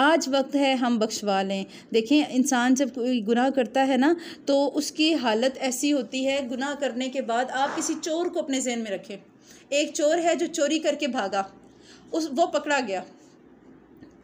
آج وقت ہے ہم بخشوا لیں۔ دیکھیں انسان جب کوئی گناہ کرتا ہے نا تو اس کی حالت ایسی ہوتی ہے، گناہ کرنے کے بعد آپ کسی چور کو اپنے ذہن میں رکھیں۔ ایک چور ہے جو چوری کر کے بھاگا، وہ پکڑا گیا،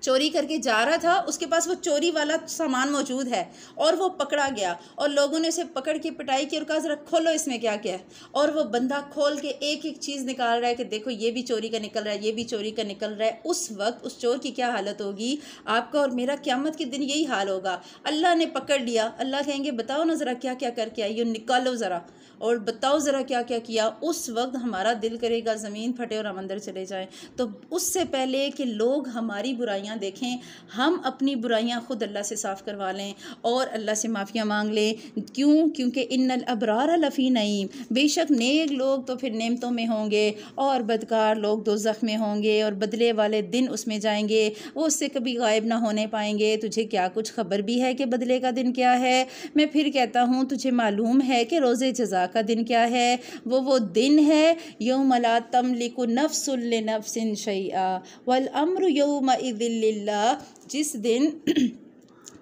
چوری کر کے جا رہا تھا، اس کے پاس وہ چوری والا سامان موجود ہے اور وہ پکڑا گیا، اور لوگوں نے اسے پکڑ کے پٹائی کی اور کہا ذرا کھولو اس میں کیا کیا ہے، اور وہ بندہ کھول کے ایک ایک چیز نکال رہا ہے کہ دیکھو یہ بھی چوری کا نکل رہا ہے، یہ بھی چوری کا نکل رہا ہے۔ اس وقت اس چور کی کیا حالت ہوگی؟ آپ کا اور میرا قیامت کے دن یہی حال ہوگا۔ اللہ نے پکڑ لیا، اللہ کہیں گے بتاؤ نا ذرا کیا کیا کر کے آئی ہو، نکالو ذرا اور بتاؤ ذرا کیا کیا کیا۔ اس وقت ہمارا دل کرے گا زمین پھٹے اور ہم اندر چلے جائیں۔ تو اس سے پہلے کہ لوگ ہماری برائیاں دیکھیں، ہم اپنی برائیاں خود اللہ سے صاف کروا لیں اور اللہ سے معافیاں مانگ لیں۔ کیونکہ ان الابرار لفی نعیم، بے شک نیک لوگ تو پھر نعمتوں میں ہوں گے اور بدکار لوگ دوزخ میں ہوں گے اور بدلے والے دن اس میں جائیں گے، وہ اس سے کبھی غائب نہ ہونے پائیں گے۔ تجھے کیا کچھ خبر بھی ہے کہ بدلے کا دن کیا ہے؟ میں پھر کہتا ہوں تجھے معلوم ہے کہ روز جزا کا دن کیا ہے؟ وہ دن ہے یوم لا تملک نفس لنفس شیئا والامر یومئذ للہ، جس دن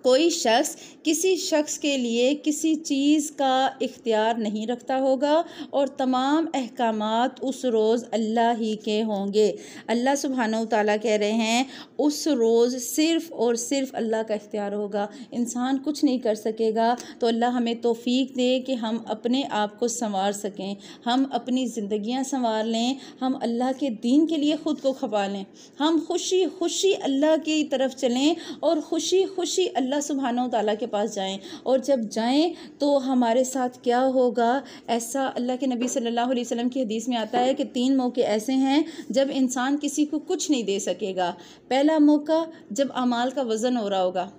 کوئی شخص کسی شخص کے لیے کسی چیز کا اختیار نہیں رکھتا ہوگا اور تمام احکامات اس روز اللہ ہی کے ہوں گے۔ اللہ سبحانہ و تعالیٰ کہہ رہے ہیں اس روز صرف اور صرف اللہ کا اختیار ہوگا، انسان کچھ نہیں کر سکے گا۔ تو اللہ ہمیں توفیق دے کہ ہم اپنے آپ کو سنوار سکیں، ہم اپنی زندگیاں سنوار لیں، ہم اللہ کے دین کے لیے خود کو کھپا لیں، ہم خوشی خوشی اللہ کی طرف چلیں اور خوشی خوشی اللہ سبحانہ و تعالیٰ کے پاس جائیں۔ اور جب جائیں تو ہمارے ساتھ کیا ہوگا؟ ایسا اللہ کے نبی صلی اللہ علیہ وسلم کی حدیث میں آتا ہے کہ 3 موقع ایسے ہیں جب انسان کسی کو کچھ نہیں دے سکے گا۔ پہلا موقع جب اعمال کا وزن ہو رہا ہوگا،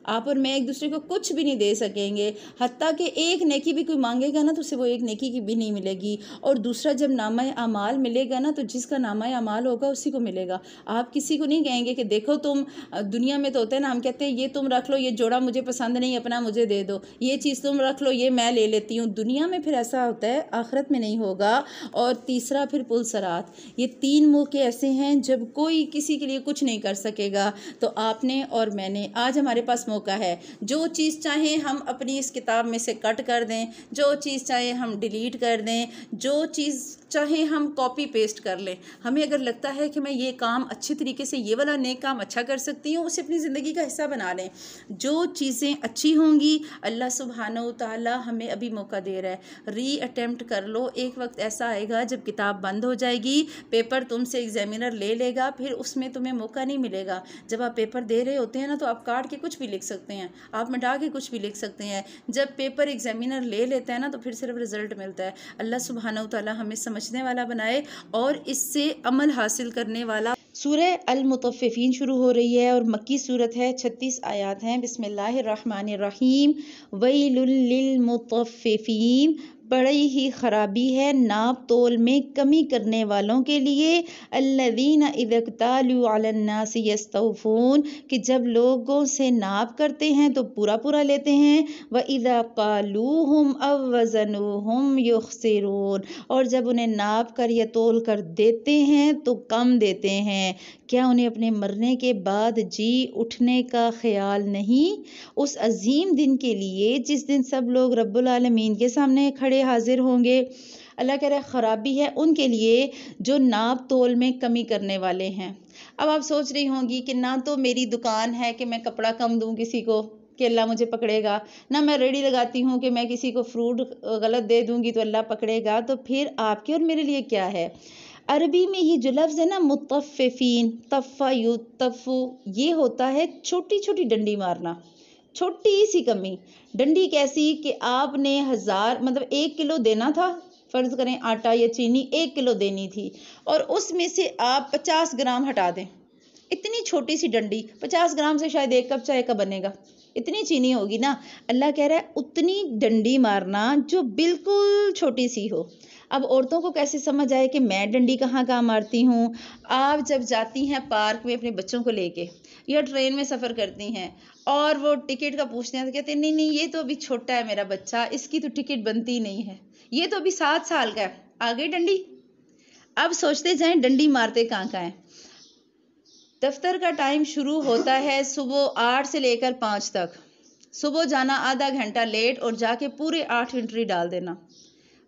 آپ اور میں ایک دوسرے کو کچھ بھی نہیں دے سکیں گے، حتیٰ کہ ایک نیکی بھی کوئی مانگے گا نا تو اسے وہ ایک نیکی کی بھی نہیں ملے گی۔ اور دوسرا جب نامہ اعمال ملے گا نا تو جس کا نامہ اعمال ہوگا اسی کو ملے گا۔ آپ کسی کو نہیں کہیں گے کہ دیکھو تم، دنیا میں تو ہوتا ہے نا، ہم کہتے ہیں یہ تم رکھ لو، یہ جوڑا مجھے پسند نہیں، اپنا مجھے دے دو، یہ چیز تم رکھ لو، یہ میں لے لیتی ہوں۔ دنیا میں پھر ایسا ہوتا ہے، آخرت میں نہیں ہوگا۔ اور تیسرا پھر پل صراط، یہ 3 موقع ایسے ہیں جب کوئی کسی کے لیے کچھ نہیں کر سکے گا۔ تو آپ نے اور میں نے، آج ہمارے پاس موقع ہے، جو چیز چاہیں ہم اپنی اس کتاب میں سے کٹ کر دیں، جو چیز چاہیں ہم ڈیلیٹ کر دیں، جو چیز چاہیں ہم کاپی پیسٹ کر لیں۔ ہمیں اگر لگتا ہے کہ میں یہ کام اچھی طریقے سے، یہ والا نیک کام اچھا کر سکتی ہوں، اسے اپنی زندگی کا حصہ بنا لیں۔ جو چیزیں اچھی ہوں گی، اللہ سبحانہ و تعالی ہمیں ابھی موقع دے رہا ہے، ری اٹیمپٹ کر لو۔ ایک وقت ایسا آئے گا جب کتاب بند ہو جائے گی، پیپر تم سے ایگزامینر لے لے گا، پھر اس میں تمہیں موقع نہیں ملے گا۔ جب آپ پیپر دے رہے ہوتے ہیں نا تو آپ کاٹ کے کچھ بھی لکھ سکتے ہیں، آپ مٹا کے کچھ بھی لکھ سکتے ہیں۔ جب پیپر ایگزامینر لے لیتا ہے نا تو پھر صرف رزلٹ ملتا ہے۔ اللہ سبحانہ و تعالی ہمیں سمجھنے والا بنائے اور اس سے عمل حاصل کرنے والا۔ سورہ المطففین شروع ہو رہی ہے اور مکی صورت ہے، 36 آیات ہیں۔ بسم اللہ الرحمن الرحیم۔ ویل للمطففین، بڑی ہی خرابی ہے ناپ تول میں کمی کرنے والوں کے لیے، الذین اذا اکتالوا علی الناس یستوفون، کہ جب لوگوں سے ناپ کرتے ہیں تو پورا پورا لیتے ہیں، وَإِذَا قَالُوهُمْ أَوْ وَزَنُوهُمْ يُخْسِرُونَ، اور جب انہیں ناپ کر یا تول کر دیتے ہیں تو کم دیتے ہیں۔ کیا انہیں اپنے مرنے کے بعد جی اٹھنے کا خیال نہیں، اس عظیم دن کے لیے جس دن سب لوگ رب العالمین کے سامنے کھڑے حاضر ہوں گے؟ اللہ کہہ رہا ہے خرابی ہے ان کے لیے جو ناپ تول میں کمی کرنے والے ہیں۔ اب آپ سوچ رہی ہوں گی کہ نہ تو میری دکان ہے کہ میں کپڑا کم دوں کسی کو کہ اللہ مجھے پکڑے گا، نہ میں ریڑھی لگاتی ہوں کہ میں کسی کو فروٹ غلط دے دوں گی تو اللہ پکڑے گا، تو پھر آپ کے اور میرے لیے کیا ہے؟ عربی میں ہی جو لفظ ہے نا مطففین، طفا یطفو، یہ ہوتا ہے چھوٹی چھوٹی ڈنڈی مارنا، چھوٹی سی کمی۔ ڈنڈی کیسی کہ آپ نے 1000 مطلب 1 کلو دینا تھا، فرض کریں آٹا یا چینی 1 کلو دینی تھی، اور اس میں سے آپ 50 گرام ہٹا دیں، اتنی چھوٹی سی ڈنڈی، 50 گرام سے شاید 1 کپ چائے کا بنے گا، اتنی چینی ہوگی نا۔ اللہ کہہ رہا ہے اتنی ڈنڈی مارنا جو بالکل چھوٹی سی ہو۔ اب عورتوں کو کیسے سمجھ آئے کہ میں ڈنڈی کہاں مارتی ہوں؟ آپ جب جاتی ہیں پارک میں اپنے بچوں کو لے کے یا ٹرین میں سفر کرتی ہیں اور وہ ٹکٹ کا پوچھتے ہیں تو کہتے ہیں نہیں یہ تو ابھی چھوٹا ہے میرا بچہ، اس کی تو ٹکٹ بنتی نہیں ہے، یہ تو ابھی 7 سال کا ہے، آگے ڈنڈی۔ اب سوچتے جائیں ڈنڈی مارتے کہاں ہیں۔ دفتر کا ٹائم شروع ہوتا ہے صبح 8 سے لے کر 5 تک، صبح جانا آدھا گھنٹہ لیٹ اور جا کے پورے 8 انٹری ڈال دینا،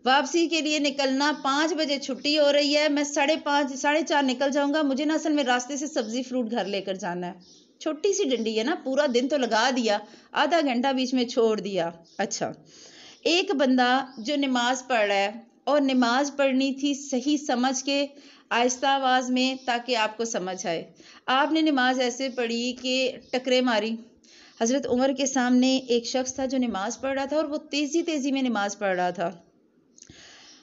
واپسی کے لیے نکلنا 5 بجے چھٹی ہو رہی ہے، میں 5:30 4:30 نکل جاؤں گا، مجھے نا اصل میں راستے سے سبزی فروٹ گھر لے کر جانا ہے۔ چھوٹی سی ڈنڈی ہے نا، پورا دن تو لگا دیا، آدھا گھنٹہ بیچ میں چھوڑ دیا۔ اچھا، ایک بندہ جو نماز پڑھ رہا ہے اور نماز پڑھنی تھی صحیح سمجھ کے آہستہ آواز میں تاکہ آپ کو سمجھ آئے، آپ نے نماز ایسے پڑھی کہ ٹکرے ماری۔ حضرت عمر کے سامنے ایک شخص تھا جو نماز پڑھ رہا تھا اور وہ تیزی میں نماز پڑھ رہا تھا۔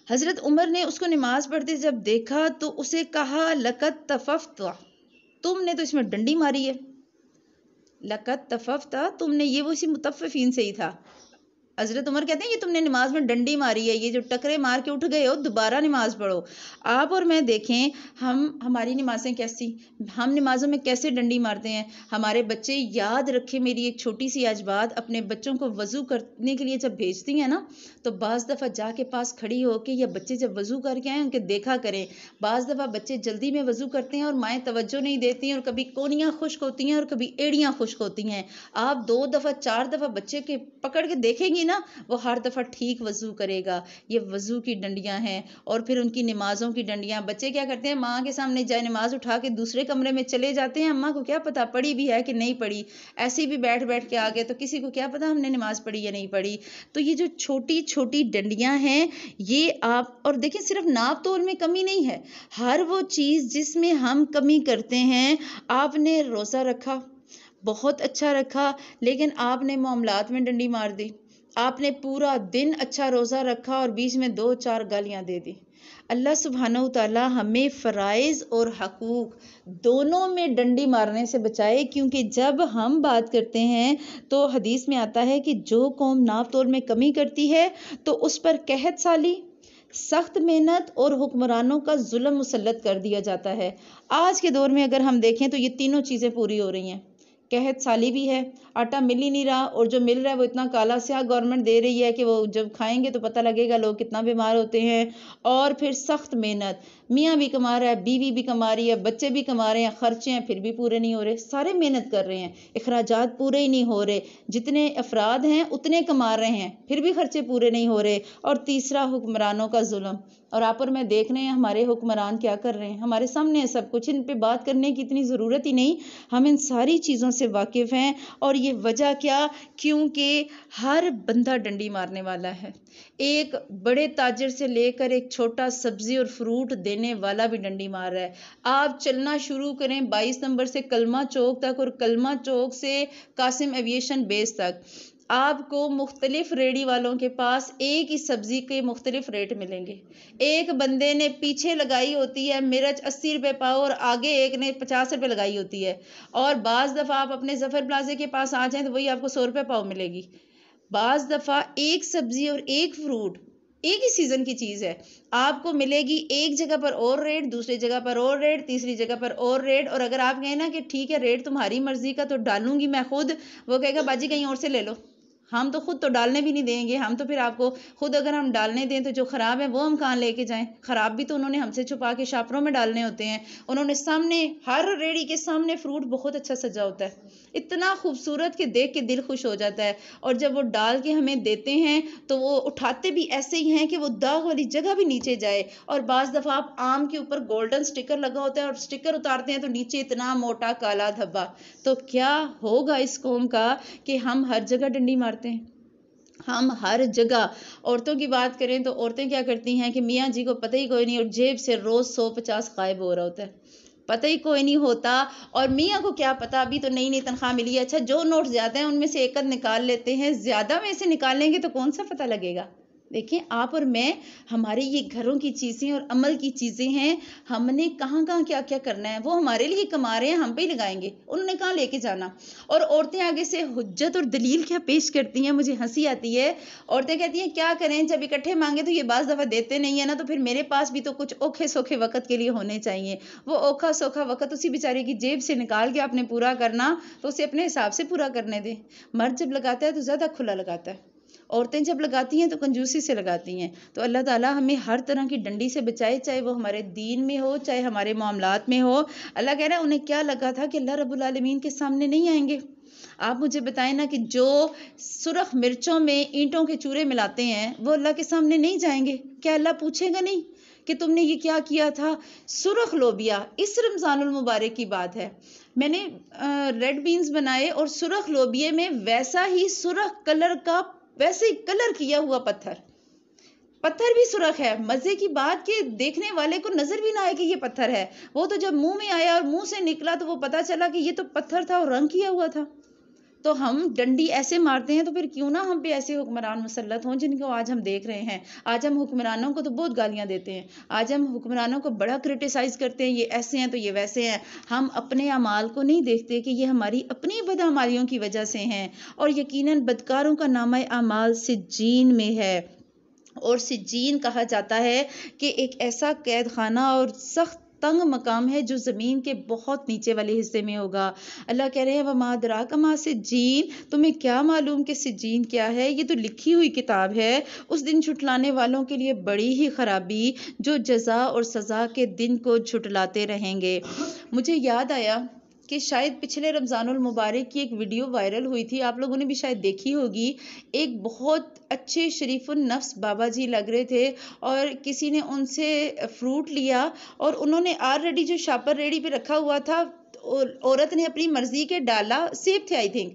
حضرت عمر نے اس کو نماز پڑھتے جب دیکھا تو اسے کہا لقد تففت، تم نے تو اس میں ڈنڈی ماری ہے۔ لقد تففت، تم نے، یہ وہ اسی مطففین سے ہی تھا۔ حضرت عمر کہتے ہیں یہ تم نے نماز میں ڈنڈی ماری ہے، یہ جو ٹکرے مار کے اٹھ گئے ہو دوبارہ نماز پڑھو۔ آپ اور میں دیکھیں ہماری نمازیں کیسی، ہم نمازوں میں کیسے ڈنڈی مارتے ہیں۔ ہمارے بچے، یاد رکھیں میری ایک چھوٹی سی آج بات، اپنے بچوں کو وضو کرنے کے لیے جب بھیجتی ہیں نا تو بعض دفعہ جا کے پاس کھڑی ہو کے یا بچے جب وضو کر کے آئیں ان کے دیکھا کریں، بعض دفعہ بچے جلدی میں وضو کرتے ہیں اور مائیں توجہ نہیں دیتی ہیں اور کبھی کونیاں خشک ہوتی ہیں اور کبھی ایڑیاں خشک ہوتی ہیں۔ آپ 2 دفعہ 4 دفعہ بچے کے پکڑ کے دیکھیں گی نا، وہ ہر دفعہ ٹھیک وضو کرے گا۔ یہ وضو کی ڈنڈیاں ہیں اور پھر ان کی نمازوں کی ڈنڈیاں۔ بچے کیا کرتے ہیں، ماں کے سامنے جائے نماز اٹھا کے دوسرے کمرے میں چلے جاتے ہیں، اماں کو کیا پتا پڑھی بھی ہے کہ نہیں پڑھی، ایسے بھی بیٹھ کے آ گئے تو کسی کو کیا پتا ہم نے نماز پڑھی یا نہیں پڑھی۔ تو یہ جو چھوٹی چھوٹی ڈنڈیاں ہیں یہ آپ، اور دیکھیں صرف ناپ تول میں کمی نہیں ہے، ہر وہ چیز جس میں ہم کمی کرتے ہیں۔ آپ نے روزہ رکھا، بہت اچھا رکھا، لیکن آپ نے معاملات میں ڈنڈی مار دی۔ آپ نے پورا دن اچھا روزہ رکھا اور بیچ میں 2-4 گالیاں دے دی۔ اللہ سبحانہ و تعالی ہمیں فرائض اور حقوق دونوں میں ڈنڈی مارنے سے بچائے، کیونکہ جب ہم بات کرتے ہیں تو حدیث میں آتا ہے کہ جو قوم ناپ تول میں کمی کرتی ہے تو اس پر قحط سالی، سخت محنت اور حکمرانوں کا ظلم مسلط کر دیا جاتا ہے۔ آج کے دور میں اگر ہم دیکھیں تو یہ تینوں چیزیں پوری ہو رہی ہیں۔ قحط سالی بھی ہے، آٹا مل ہی نہیں رہا، اور جو مل رہا ہے وہ اتنا کالا سیاہ گورنمنٹ دے رہی ہے کہ وہ جب کھائیں گے تو پتہ لگے گا لوگ کتنا بیمار ہوتے ہیں۔ اور پھر سخت محنت، میاں بھی کما رہا ہے، بیوی بھی کما رہی ہے، بچے بھی کما رہے ہیں، خرچے ہیں پھر بھی پورے نہیں ہو رہے، سارے محنت کر رہے ہیں، اخراجات پورے ہی نہیں ہو رہے، جتنے افراد ہیں اتنے کما رہے ہیں پھر بھی خرچے پورے نہیں ہو رہے۔ اور تیسرا حکمرانوں کا ظلم، اور آپ اور میں دیکھ رہے ہیں ہمارے حکمران کیا کر رہے ہیں، ہمارے سامنے ہے سب کچھ، ان پہ بات کرنے کی اتنی ضرورت ہی نہیں، ہم ان ساری چیزوں سے واقف ہیں۔ اور یہ وجہ کیا؟ کیونکہ ہر بندہ ڈنڈی مارنے والا ہے، ایک بڑے تاجر سے لے کر ایک چھوٹا سبزی اور فروٹ دینے والا بھی ڈنڈی مار رہا ہے۔ آپ چلنا شروع کریں 22 نمبر سے کلمہ چوک تک، اور کلمہ چوک سے قاسم ایویشن بیس تک، آپ کو مختلف ریڑی والوں کے پاس ایک ہی سبزی کے مختلف ریٹ ملیں گے۔ ایک بندے نے پیچھے لگائی ہوتی ہے مرچ 80 روپے پاؤ، اور آگے ایک نے 50 روپے لگائی ہوتی ہے، اور بعض دفعہ آپ اپنے ظفر پلازے کے پاس آ جائیں تو وہی آپ کو 100 روپے پاؤ ملے گی۔ بعض دفعہ ایک سبزی اور ایک فروٹ ایک ہی سیزن کی چیز ہے، آپ کو ملے گی ایک جگہ پر اور ریٹ، دوسری جگہ پر اور ریٹ، تیسری جگہ پر اور ریٹ، اور اگر آپ کہیں نا کہ ٹھیک ہے ریٹ تمہاری مرضی کا تو ڈالوں گی میں خود، وہ کہے گا باجی کہیں اور سے لے لو، ہم تو خود تو ڈالنے بھی نہیں دیں گے، ہم تو پھر آپ کو خود اگر ہم ڈالنے دیں تو جو خراب ہے وہ ہم کہاں لے کے جائیں، خراب بھی تو انہوں نے ہم سے چھپا کے شاپروں میں ڈالنے ہوتے ہیں۔ انہوں نے سامنے ہر ریڑی کے سامنے فروٹ بہت اچھا سجا ہوتا ہے، اتنا خوبصورت کہ دیکھ کے دل خوش ہو جاتا ہے، اور جب وہ ڈال کے ہمیں دیتے ہیں تو وہ اٹھاتے بھی ایسے ہی ہیں کہ وہ داغ والی جگہ بھی نیچے جائے۔ اور بعض دفعہ آپ آم کے اوپر گولڈن سٹیکر لگا ہوتا ہے اور سٹیکر اتارتے ہیں تو نیچے اتنا موٹا کالا دھبا، تو کیا ہوگا اس قوم کا کہ ہم ہر جگہ ڈنڈی مارتے ہیں، ہم ہر جگہ۔ عورتوں کی بات کریں تو عورتیں کیا کرتی ہیں کہ میاں جی کو پتہ ہی کوئی نہیں، اور جیب سے روز 150 غائب ہو رہا ہوتا ہے، پتہ ہی کوئی نہیں ہوتا، اور میاں کو کیا پتا، ابھی تو نئی نئی تنخواہ ملی ہے، اچھا جو نوٹ زیادہ ہیں ان میں سے ایک نکال لیتے ہیں، زیادہ میں سے نکالیں گے تو کون سا پتہ لگے گا۔ دیکھیں آپ اور میں، ہمارے یہ گھروں کی چیزیں اور عمل کی چیزیں ہیں، ہم نے کہاں کہاں کیا کیا کرنا ہے، وہ ہمارے لیے کما رہے ہیں، ہم پہ ہی لگائیں گے، انہوں نے کہاں لے کے جانا۔ اور عورتیں آگے سے حجت اور دلیل کیا پیش کرتی ہیں، مجھے ہنسی آتی ہے۔ عورتیں کہتی ہیں کیا کریں، جب اکٹھے مانگے تو یہ بعض دفعہ دیتے نہیں ہیں نا، تو پھر میرے پاس بھی تو کچھ اوکھے سوکھے وقت کے لیے ہونے چاہیے۔ وہ اوکھا سوکھا وقت اسی بیچارے کی جیب سے نکال کے آپ نے پورا کرنا تو اسے اپنے حساب سے پورا کرنے دیں۔ مرد جب لگاتا ہے تو زیادہ کھلا لگاتا ہے، عورتیں جب لگاتی ہیں تو کنجوسی سے لگاتی ہیں۔ تو اللہ تعالیٰ ہمیں ہر طرح کی ڈنڈی سے بچائے، چاہے وہ ہمارے دین میں ہو، چاہے ہمارے معاملات میں ہو۔ اللہ کہہ رہا ہے انہیں کیا لگا تھا کہ اللہ رب العالمین کے سامنے نہیں آئیں گے۔ آپ مجھے بتائیں نا کہ جو سرخ مرچوں میں اینٹوں کے چورے ملاتے ہیں وہ اللہ کے سامنے نہیں جائیں گے، کیا اللہ پوچھے گا نہیں کہ تم نے یہ کیا کیا تھا؟ سرخ لوبیا، اس رمضان المبارک کی بات ہے، میں نے ریڈ بینز بنائے اور سرخ لوبیے میں ویسا ہی سرخ کلر کا، ویسے ہی کلر کیا ہوا پتھر بھی سرخ ہے، مزے کی بات کہ دیکھنے والے کو نظر بھی نہ آئے کہ یہ پتھر ہے، وہ تو جب منہ میں آیا اور منہ سے نکلا تو وہ پتا چلا کہ یہ تو پتھر تھا اور رنگ کیا ہوا تھا۔ تو ہم ڈنڈی ایسے مارتے ہیں، تو پھر کیوں نہ ہم پہ ایسے حکمران مسلط ہوں جن کو آج ہم دیکھ رہے ہیں۔ آج ہم حکمرانوں کو تو بہت گالیاں دیتے ہیں، آج ہم حکمرانوں کو بڑا کرٹیسائز کرتے ہیں، یہ ایسے ہیں تو یہ ویسے ہیں، ہم اپنے اعمال کو نہیں دیکھتے کہ یہ ہماری اپنی بدعمالیوں کی وجہ سے ہیں، اور یقیناً بدکاروں کا نامہ اعمال سجین میں ہے، اور سجین کہا جاتا ہے کہ ایک ایسا قید خانہ اور سخت تنگ مقام ہے جو زمین کے بہت نیچے والے حصے میں ہوگا۔ اللہ کہہ رہے ہیں وَمَا أَدْرَاكَ مَا سِجِّينٌ، تمہیں کیا معلوم کہ سجین کیا ہے، یہ تو لکھی ہوئی کتاب ہے، اس دن جھٹلانے والوں کے لیے بڑی ہی خرابی، جو جزا اور سزا کے دن کو جھٹلاتے رہیں گے۔ مجھے یاد آیا کہ شاید پچھلے رمضان المبارک کی ایک ویڈیو وائرل ہوئی تھی، آپ لوگوں نے بھی شاید دیکھی ہوگی، ایک بہت اچھے شریف النفس بابا جی لگ رہے تھے، اور کسی نے ان سے فروٹ لیا، اور انہوں نے آلریڈی جو شاپر ریڈی پہ رکھا ہوا تھا، عورت نے اپنی مرضی کے ڈالا، سیب تھے آئی تھنک،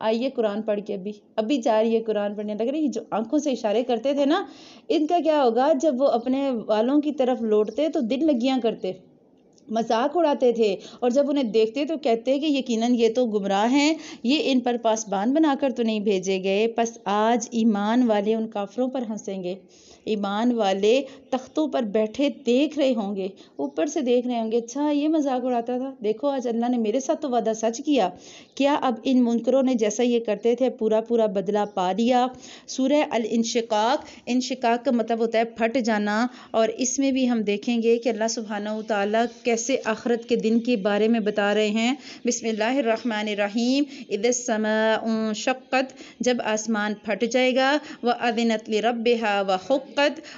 آئیے قرآن پڑھ کے ابھی جا رہی ہے قرآن پڑھنے. لگ رہی جو آنکھوں سے اشارے کرتے تھے نا، ان کا کیا ہوگا جب وہ اپنے والوں کی طرف لوٹتے تو دل لگیاں کرتے، مذاق اڑاتے تھے، اور جب انہیں دیکھتے تو کہتے کہ یقیناً یہ تو گمراہ ہیں، یہ ان پر پاسبان بنا کر تو نہیں بھیجے گئے. پس آج ایمان والے ان کافروں پر ہنسیں گے. ایمان والے تختوں پر بیٹھے دیکھ رہے ہوں گے، اوپر سے دیکھ رہے ہوں گے، اچھا یہ مذاق اڑاتا تھا، دیکھو آج اللہ نے میرے ساتھ تو وعدہ سچ کیا. کیا اب ان منکروں نے جیسا یہ کرتے تھے پورا پورا بدلہ پا لیا. سورہ الانشقاق، انشقاق کا مطلب ہوتا ہے پھٹ جانا، اور اس میں بھی ہم دیکھیں گے کہ اللہ سبحانہ و تعالیٰ کیسے آخرت کے دن کے بارے میں بتا رہے ہیں. بسم اللہ الرحمن الرحیم. اذا السماء انشقت، جب آسمان پھٹ جائے گا، وَأَذِنَتْ لِرَبِّهَا وَحُقَّتْ،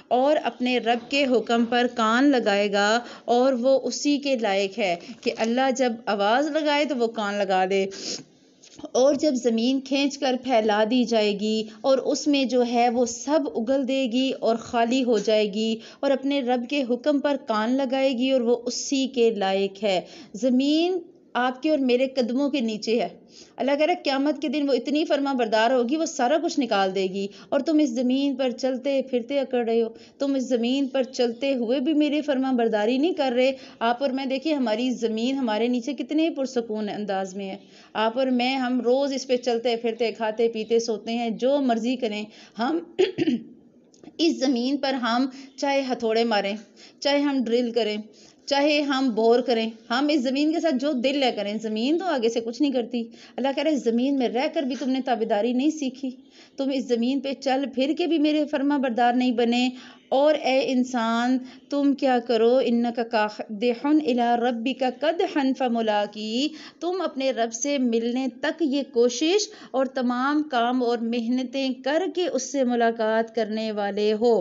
اور اپنے رب کے حکم پر کان لگائے گا، اور وہ اسی کے لائق ہے کہ اللہ جب آواز لگائے تو وہ کان لگا دے. اور جب زمین کھینچ کر پھیلا دی جائے گی اور اس میں جو ہے وہ سب اگل دے گی اور خالی ہو جائے گی، اور اپنے رب کے حکم پر کان لگائے گی، اور وہ اسی کے لائق ہے. زمین آپ کے اور میرے قدموں کے نیچے ہے. اللہ کہہ رہا ہے قیامت کے دن وہ اتنی فرما بردار ہوگی، وہ سارا کچھ نکال دے گی، اور تم اس زمین پر چلتے پھرتے اکڑ رہے ہو. تم اس زمین پر چلتے ہوئے بھی میری فرما برداری نہیں کر رہے. آپ اور میں دیکھیں ہماری زمین ہمارے نیچے کتنے پرسکون انداز میں ہے. آپ اور میں، ہم روز اس پہ چلتے پھرتے، کھاتے پیتے سوتے ہیں، جو مرضی کریں. ہم اس زمین پر ہم چاہے ہتھوڑے ماریں، چاہے ہم ڈرل کریں، چاہے ہم بور کریں، ہم اس زمین کے ساتھ جو دل ہے کریں. زمین تو آگے سے کچھ نہیں کرتی. اللہ کہہ رہے ہیں زمین میں رہ کر بھی تم نے تابعداری نہیں سیکھی، تم اس زمین پہ چل پھر کے بھی میرے فرما بردار نہیں بنے. اور اے انسان تم کیا کرو، انک کادح الی ربک کدحا فملاقی، تم اپنے رب سے ملنے تک یہ کوشش اور تمام کام اور محنتیں کر کے اس سے ملاقات کرنے والے ہو.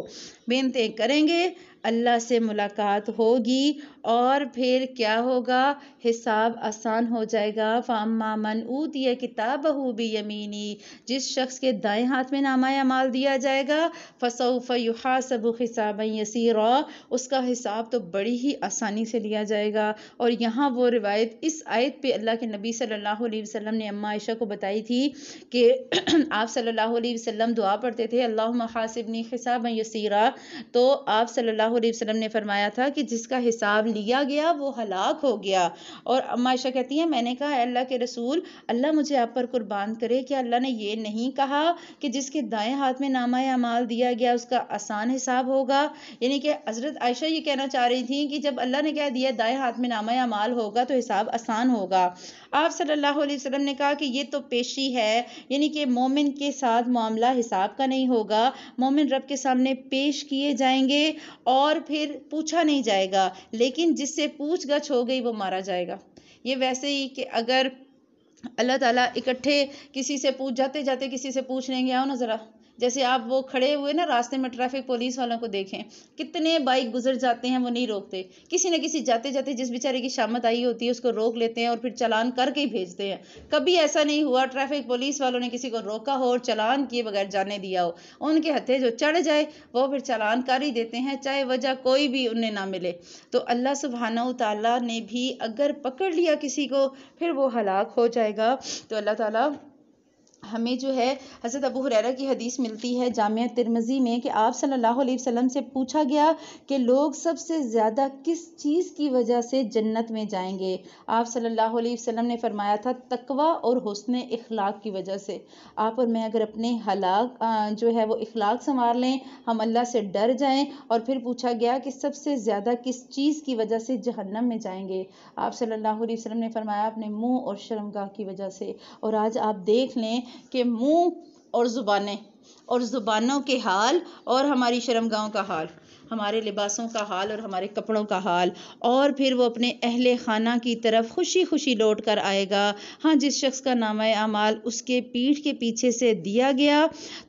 محنتیں کریں گے، اللہ سے ملاقات ہوگی، اور پھر کیا ہوگا، حساب آسان ہو جائے گا. فَأَمَّا مَنْ أُوتِيَ كِتَابَهُ بِيَمِينِهِ، جس شخص کے دائیں ہاتھ میں نامہ اعمال دیا جائے گا، فَسَوْفَ يُحَاسَبُ حِسَابًا يَسِيرًا، اس کا حساب تو بڑی ہی آسانی سے لیا جائے گا. اور یہاں وہ روایت اس آیت پہ اللہ کے نبی صلی اللہ علیہ وسلم نے اماں عائشہ کو بتائی تھی کہ آپ صلی اللہ علیہ وسلم دعا پڑھتے تھے اللہم حاسبنی حسابا یسیرا، تو آپ صلی اللہ علیہ وسلم نے فرمایا تھا کہ جس کا حساب لیا گیا وہ ہلاک ہو گیا. اور اماں عائشہ کہتی ہیں میں نے کہا اے اللہ کے رسول، اللہ مجھے آپ پر قربان کرے، کہ اللہ نے یہ نہیں کہا کہ جس کے دائیں ہاتھ میں نامہ اعمال دیا گیا اس کا آسان حساب ہوگا؟ یعنی کہ حضرت عائشہ یہ کہنا چاہ رہی تھیں کہ جب اللہ نے کہہ دیا دائیں ہاتھ میں نامہ اعمال ہوگا تو حساب آسان ہوگا. آپ صلی اللہ علیہ وسلم نے کہا کہ یہ تو پیشی ہے، یعنی کہ مومن کے ساتھ معاملہ حساب کا نہیں ہوگا. مومن رب کے سامنے پیش کیے جائیں گے اور پھر پوچھا نہیں جائے گا، لیکن جس سے پوچھ گچھ ہو گئی وہ مارا جائے گا. یہ ویسے ہی کہ اگر اللہ تعالیٰ اکٹھے کسی سے جاتے جاتے کسی سے پوچھ لیں گے آؤ نا ذرا، جیسے آپ وہ کھڑے ہوئے نا راستے میں ٹریفک پولیس والوں کو دیکھیں، کتنے بائک گزر جاتے ہیں وہ نہیں روکتے، کسی نہ کسی جاتے جاتے جس بیچارے کی شامت آئی ہوتی ہے اس کو روک لیتے ہیں اور پھر چلان کر کے ہی بھیجتے ہیں. کبھی ایسا نہیں ہوا ٹریفک پولیس والوں نے کسی کو روکا ہو اور چلان کیے بغیر جانے دیا ہو. ان کے ہتھے جو چڑھ جائے وہ پھر چلان کر ہی دیتے ہیں، چاہے وجہ کوئی بھی انہیں نہ ملے. تو اللہ سبحانہ و تعالیٰ نے بھی اگر پکڑ لیا کسی کو پھر وہ ہلاک ہو جائے گا. تو اللہ تعالیٰ ہمیں جو ہے، حضرت ابو ہریرہ کی حدیث ملتی ہے جامعہ ترمذی میں کہ آپ صلی اللہ علیہ وسلم سے پوچھا گیا کہ لوگ سب سے زیادہ کس چیز کی وجہ سے جنت میں جائیں گے؟ آپ صلی اللہ علیہ وسلم نے فرمایا تھا تقوی اور حسن اخلاق کی وجہ سے. آپ اور میں اگر اپنے جو ہے وہ اخلاق سنوار لیں، ہم اللہ سے ڈر جائیں، اور پھر پوچھا گیا کہ سب سے زیادہ کس چیز کی وجہ سے جہنم میں جائیں گے؟ آپ صلی اللہ علیہ وسلم نے فرمایا اپنے منہ اور شرمگاہ کی وجہ سے. اور آج آپ دیکھ لیں کہ منہ اور زبانیں اور زبانوں کے حال اور ہماری شرمگاہوں کا حال، ہمارے لباسوں کا حال اور ہمارے کپڑوں کا حال، اور پھر وہ اپنے اہل خانہ کی طرف خوشی خوشی لوٹ کر آئے گا. ہاں جس شخص کا نامہ اعمال اس کے پیٹھ کے پیچھے سے دیا گیا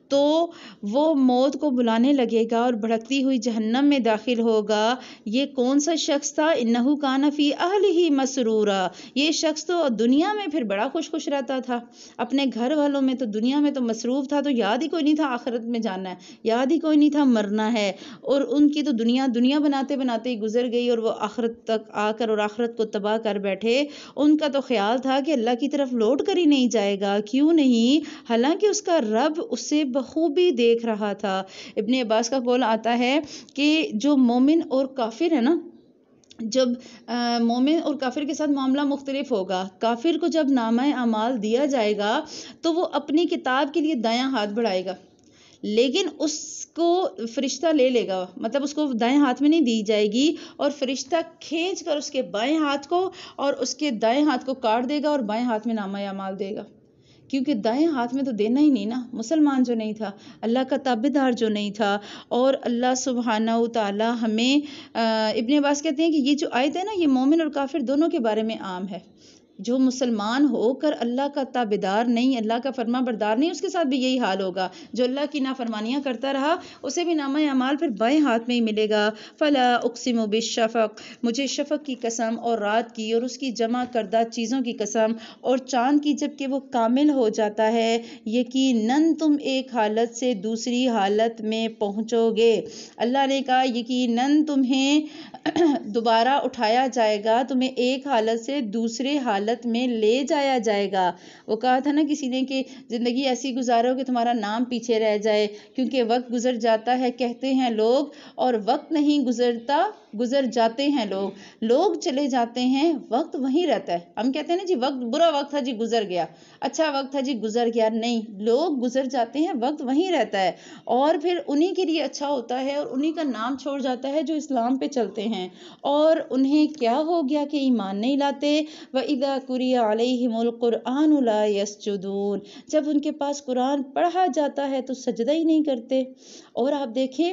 تو وہ موت کو بلانے لگے گا اور بھڑکتی ہوئی جہنم میں داخل ہوگا۔ یہ کون سا شخص تھا؟ انہو کان فی اہلہ مسرورا، یہ شخص تو دنیا میں پھر بڑا خوش رہتا تھا، اپنے گھر والوں میں تو دنیا میں تو مصروف تھا، تو یاد ہی کوئی نہیں تھا آخرت میں جانا ہے، یاد ہی کوئی نہیں تھا مرنا ہے، اور ان کی تو دنیا بناتے بناتے ہی گزر گئی، اور وہ آخرت تک آ کر اور آخرت کو تباہ کر بیٹھے۔ ان کا تو خیال تھا کہ اللہ کی طرف لوٹ کر ہی نہیں جائے گا، کیوں نہیں؟ حالانکہ اس کا رب اسے بخوبی دیکھ رہا تھا۔ ابن عباس کا قول آتا ہے کہ جو مومن اور کافر ہے نا، جب مومن اور کافر کے ساتھ معاملہ مختلف ہوگا، کافر کو جب نامہ اعمال دیا جائے گا تو وہ اپنی کتاب کے لیے دایاں ہاتھ بڑھائے گا، لیکن اس کو فرشتہ لے گا، مطلب اس کو دائیں ہاتھ میں نہیں دی جائے گی، اور فرشتہ کھینچ کر اس کے بائیں ہاتھ کو اور اس کے دائیں ہاتھ کو کاٹ دے گا اور بائیں ہاتھ میں نامہ اعمال دے گا، کیونکہ دائیں ہاتھ میں تو دینا ہی نہیں نا، مسلمان جو نہیں تھا، اللہ کا تابعدار جو نہیں تھا۔ اور اللہ سبحانہ و تعالی ہمیں ابن عباس کہتے ہیں کہ یہ جو آیت ہے نا، یہ مومن اور کافر دونوں کے بارے میں عام ہے۔ جو مسلمان ہو کر اللہ کا تابعدار نہیں، اللہ کا فرما بردار نہیں، اس کے ساتھ بھی یہی حال ہوگا۔ جو اللہ کی نافرمانیاں کرتا رہا، اسے بھی نامہ اعمال پھر بائیں ہاتھ میں ہی ملے گا۔ فلا اقسم بالشفق، مجھے شفق کی قسم اور رات کی اور اس کی جمع کردہ چیزوں کی قسم اور چاند کی جب کہ وہ کامل ہو جاتا ہے، یقیناً تم ایک حالت سے دوسری حالت میں پہنچو گے۔ اللہ نے کہا یقیناً تمہیں دوبارہ اٹھایا جائے گا، تمہیں ایک حالت سے دوسرے حالت میں لے جایا جائے گا۔ وہ کہا تھا نا کسی نے کہ زندگی ایسی گزارو کہ تمہارا نام پیچھے رہ جائے، کیونکہ وقت گزر جاتا ہے کہتے ہیں لوگ، اور وقت نہیں گزرتا، گزر جاتے ہیں لوگ، لوگ چلے جاتے ہیں، وقت وہیں رہتا ہے۔ ہم کہتے ہیں نا جی وقت برا وقت تھا جی گزر گیا، اچھا وقت تھا جی گزر گیا، نہیں، لوگ گزر جاتے ہیں، وقت وہیں رہتا ہے، اور پھر انہی کے لیے اچھا ہوتا ہے اور انہی کا نام چھوڑ جاتا ہے جو اسلام پہ چلتے ہیں۔ اور انہیں کیا ہو گیا کہ ایمان نہیں لاتے؟ وَإِذَا قُرِئَ عَلَيْهِمُ الْقُرْآنُ لَا يَسْجُدُونَ، جب ان کے پاس قرآن پڑھا جاتا ہے تو سجدہ ہی نہیں کرتے۔ اور آپ دیکھیں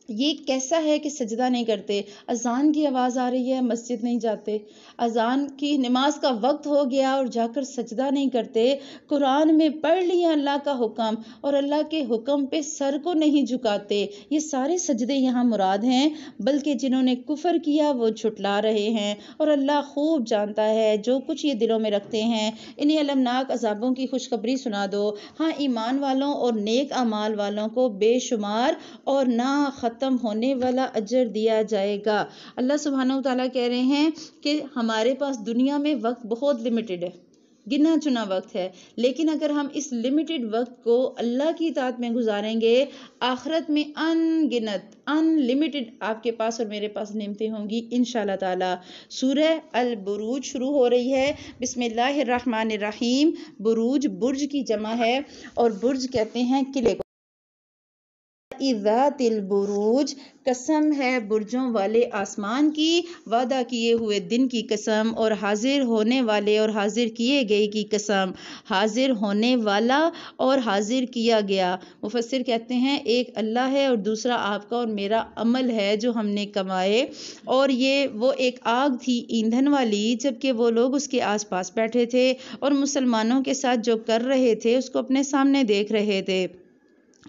یہ کیسا ہے کہ سجدہ نہیں کرتے؟ اذان کی آواز آ رہی ہے، مسجد نہیں جاتے، اذان کی نماز کا وقت ہو گیا اور جا کر سجدہ نہیں کرتے، قرآن میں پڑھ لیا اللہ کا حکم اور اللہ کے حکم پہ سر کو نہیں جھکاتے۔ یہ سارے سجدے یہاں مراد ہیں، بلکہ جنہوں نے کفر کیا وہ جھٹلا رہے ہیں، اور اللہ خوب جانتا ہے جو کچھ یہ دلوں میں رکھتے ہیں۔ انہیں المناک عذابوں کی خوشخبری سنا دو، ہاں ایمان والوں اور نیک اعمال والوں کو بے شمار اور نہ ختم ہونے والا اجر دیا جائے گا۔ اللہ سبحانہ وتعالیٰ کہہ رہے ہیں کہ ہمارے پاس دنیا میں وقت بہت لمیٹڈ ہے، گنا چنا وقت ہے، لیکن اگر ہم اس لمیٹڈ وقت کو اللہ کی اطاعت میں گزاریں گے، آخرت میں ان گنت ان لمیٹڈ آپ کے پاس اور میرے پاس نعمتیں ہوں گی انشاءاللہ تعالی۔ سورہ البروج شروع ہو رہی ہے، بسم اللہ الرحمن الرحیم۔ بروج برج کی جمع ہے، اور برج کہتے ہیں قلعے کو۔ ذات البروج، قسم ہے برجوں والے آسمان کی، وعدہ کیے ہوئے دن کی قسم، اور حاضر ہونے والے اور حاضر کیے گئے کی قسم۔ حاضر ہونے والا اور حاضر کیا گیا، مفسر کہتے ہیں ایک اللہ ہے اور دوسرا آپ کا اور میرا عمل ہے جو ہم نے کمائے۔ اور یہ وہ ایک آگ تھی ایندھن والی، جبکہ وہ لوگ اس کے آس پاس بیٹھے تھے اور مسلمانوں کے ساتھ جو کر رہے تھے اس کو اپنے سامنے دیکھ رہے تھے،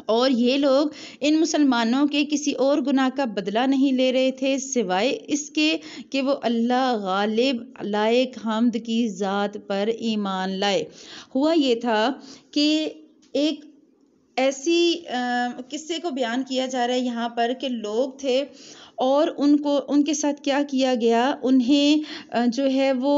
اور یہ لوگ ان مسلمانوں کے کسی اور گناہ کا بدلہ نہیں لے رہے تھے سوائے اس کے کہ وہ اللہ غالب لائق حمد کی ذات پر ایمان لائے۔ ہوا یہ تھا کہ ایک ایسی قصے کو بیان کیا جا رہا ہے یہاں پر کہ لوگ تھے اور ان کے ساتھ کیا کیا گیا، انہیں جو ہے وہ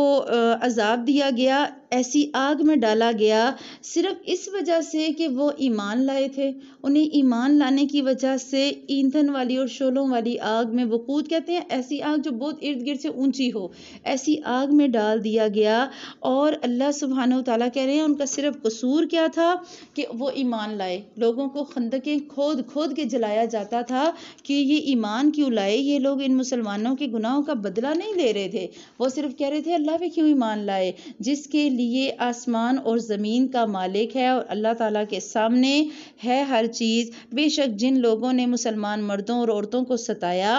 عذاب دیا گیا، ایسی آگ میں ڈالا گیا صرف اس وجہ سے کہ وہ ایمان لائے تھے۔ انہیں ایمان لانے کی وجہ سے ایندھن والی اور شعلوں والی آگ میں، وقود کہتے ہیں ایسی آگ جو بہت ارد گرد سے اونچی ہو، ایسی آگ میں ڈال دیا گیا۔ اور اللہ سبحانہ وتعالیٰ کہہ رہے ہیں ان کا صرف قصور کیا تھا کہ وہ ایمان لائے۔ لوگوں کو خندقیں کھود کھود کے جلایا جاتا تھا کہ یہ ایمان کیوں لائے۔ لائے یہ لوگ ان مسلمانوں کے گناہوں کا بدلہ نہیں لے رہے تھے، وہ صرف کہہ رہے تھے اللہ پہ کیوں ایمان لائے، جس کے لیے آسمان اور زمین کا مالک ہے اور اللہ تعالیٰ کے سامنے ہے ہر چیز۔ بے شک جن لوگوں نے مسلمان مردوں اور عورتوں کو ستایا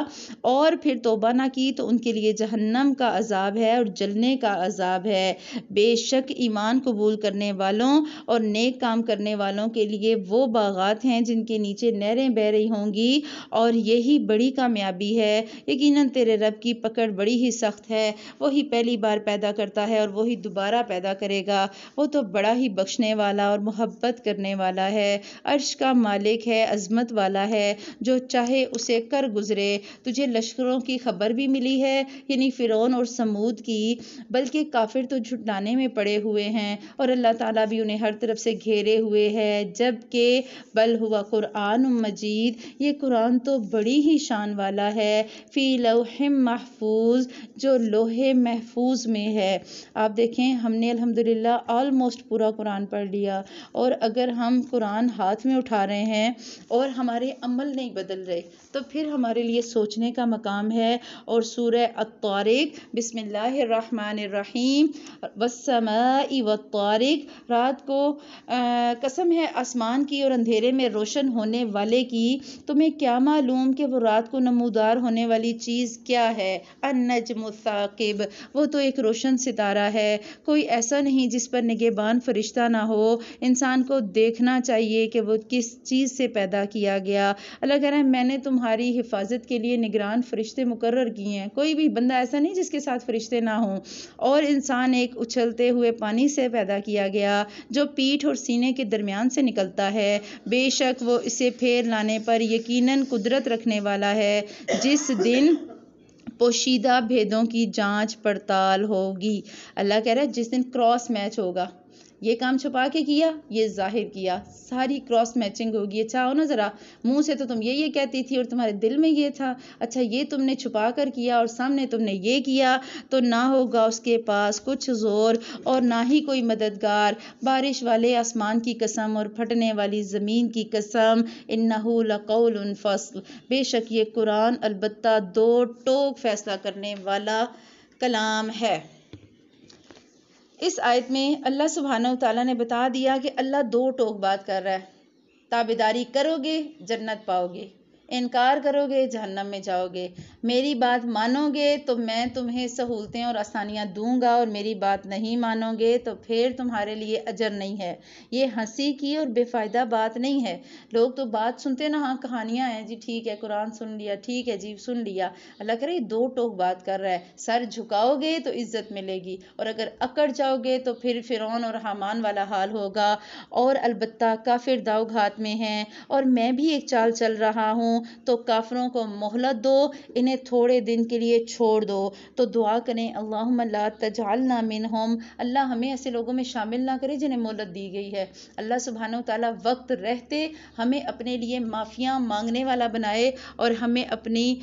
اور پھر توبہ نہ کی تو ان کے لیے جہنم کا عذاب ہے اور جلنے کا عذاب ہے۔ بے شک ایمان قبول کرنے والوں اور نیک کام کرنے والوں کے لیے وہ باغات ہیں جن کے نیچے نہریں بہہ رہی ہوں گی اور یہی بڑی کامیابی ہے۔ یقیناً تیرے رب کی پکڑ بڑی ہی سخت ہے، وہی پہلی بار پیدا کرتا ہے اور وہی دوبارہ پیدا کرے گا، وہ تو بڑا ہی بخشنے والا اور محبت کرنے والا ہے، عرش کا مالک ہے، عظمت والا ہے، جو چاہے اسے کر گزرے۔ تجھے لشکروں کی خبر بھی ملی ہے، یعنی فرعون اور سمود کی، بلکہ کافر تو جھٹلانے میں پڑے ہوئے ہیں اور اللہ تعالیٰ بھی انہیں ہر طرف سے گھیرے ہوئے ہے، جبکہ بل ہوا قرآن مجید، یہ قرآن تو بڑی ہی شان والا ہے، فی لوح محفوظ، جو لوح محفوظ میں ہے۔ آپ دیکھیں ہم نے الحمدللہ آلموسٹ پورا قرآن پڑھ لیا، اور اگر ہم قرآن ہاتھ میں اٹھا رہے ہیں اور ہمارے عمل نہیں بدل رہے تو پھر ہمارے لیے سوچنے کا مقام ہے۔ اور سورہ الطارق، بسم اللہ الرحمن الرحیم، والسماء والطارق، رات کو قسم ہے آسمان کی اور اندھیرے میں روشن ہونے والے کی، تمہیں کیا معلوم کہ وہ رات کو نمودار ہونے والی چیز کیا ہے؟ النجم الثاقب، وہ تو ایک روشن ستارہ ہے، کوئی ایسا نہیں جس پر نگہبان فرشتہ نہ ہو۔ انسان کو دیکھنا چاہیے کہ وہ کس چیز سے پیدا کیا گیا۔ اللہ کہہ رہا ہے میں نے تمہاری حفاظت کے لیے نگران فرشتے مقرر کیے ہیں، کوئی بھی بندہ ایسا نہیں جس کے ساتھ فرشتے نہ ہوں۔ اور انسان ایک اچھلتے ہوئے پانی سے پیدا کیا گیا جو پیٹھ اور سینے کے درمیان سے نکلتا ہے، بے شک وہ اسے پھیر لانے پر یقیناً قدرت رکھنے والا ہے۔ جس دن پوشیدہ بھیدوں کی جانچ پڑتال ہوگی، اللہ کہہ رہا ہے جس دن کراس میچ ہوگا، یہ کام چھپا کے کیا، یہ ظاہر کیا، ساری کراس میچنگ ہوگی۔ اچھا آؤ نا ذرا، منہ سے تو تم یہ کہتی تھی اور تمہارے دل میں یہ تھا، اچھا یہ تم نے چھپا کر کیا اور سامنے تم نے یہ کیا، تو نہ ہوگا اس کے پاس کچھ زور اور نہ ہی کوئی مددگار۔ بارش والے آسمان کی قسم اور پھٹنے والی زمین کی قسم، انہ لقول فصل، بے شک یہ قرآن البتہ دو ٹوک فیصلہ کرنے والا کلام ہے۔ اس آیت میں اللہ سبحانہ وتعالیٰ نے بتا دیا کہ اللہ دو ٹوک بات کر رہا ہے، تابعداری کرو گے جنت پاؤ گے، انکار کرو گے جہنم میں جاؤ گے، میری بات مانو گے تو میں تمہیں سہولتیں اور آسانیاں دوں گا، اور میری بات نہیں مانو گے تو پھر تمہارے لیے اجر نہیں ہے۔ یہ ہنسی کی اور بے فائدہ بات نہیں ہے۔ لوگ تو بات سنتے نا، ہاں کہانیاں ہیں جی، ٹھیک ہے قرآن سن لیا، ٹھیک ہے جی سن لیا، اللہ کہہ رہے یہ دو ٹوک بات کر رہا ہے، سر جھکاؤ گے تو عزت ملے گی اور اگر اکڑ جاؤ گے تو پھر فرعون اور حامان والا حال ہوگا۔ اور البتہ کافر داؤ گھات میں ہیں، اور میں بھی ایک چال چل رہا ہوں، تو کافروں کو مہلت دو، انہیں تھوڑے دن کے لیے چھوڑ دو۔ تو دعا کریں اللہم لا تجعلنا منہم، اللہ ہمیں ایسے لوگوں میں شامل نہ کرے جنہیں مہلت دی گئی ہے۔ اللہ سبحانہ وتعالیٰ وقت رہتے ہمیں اپنے لیے معافیاں مانگنے والا بنائے اور ہمیں اپنی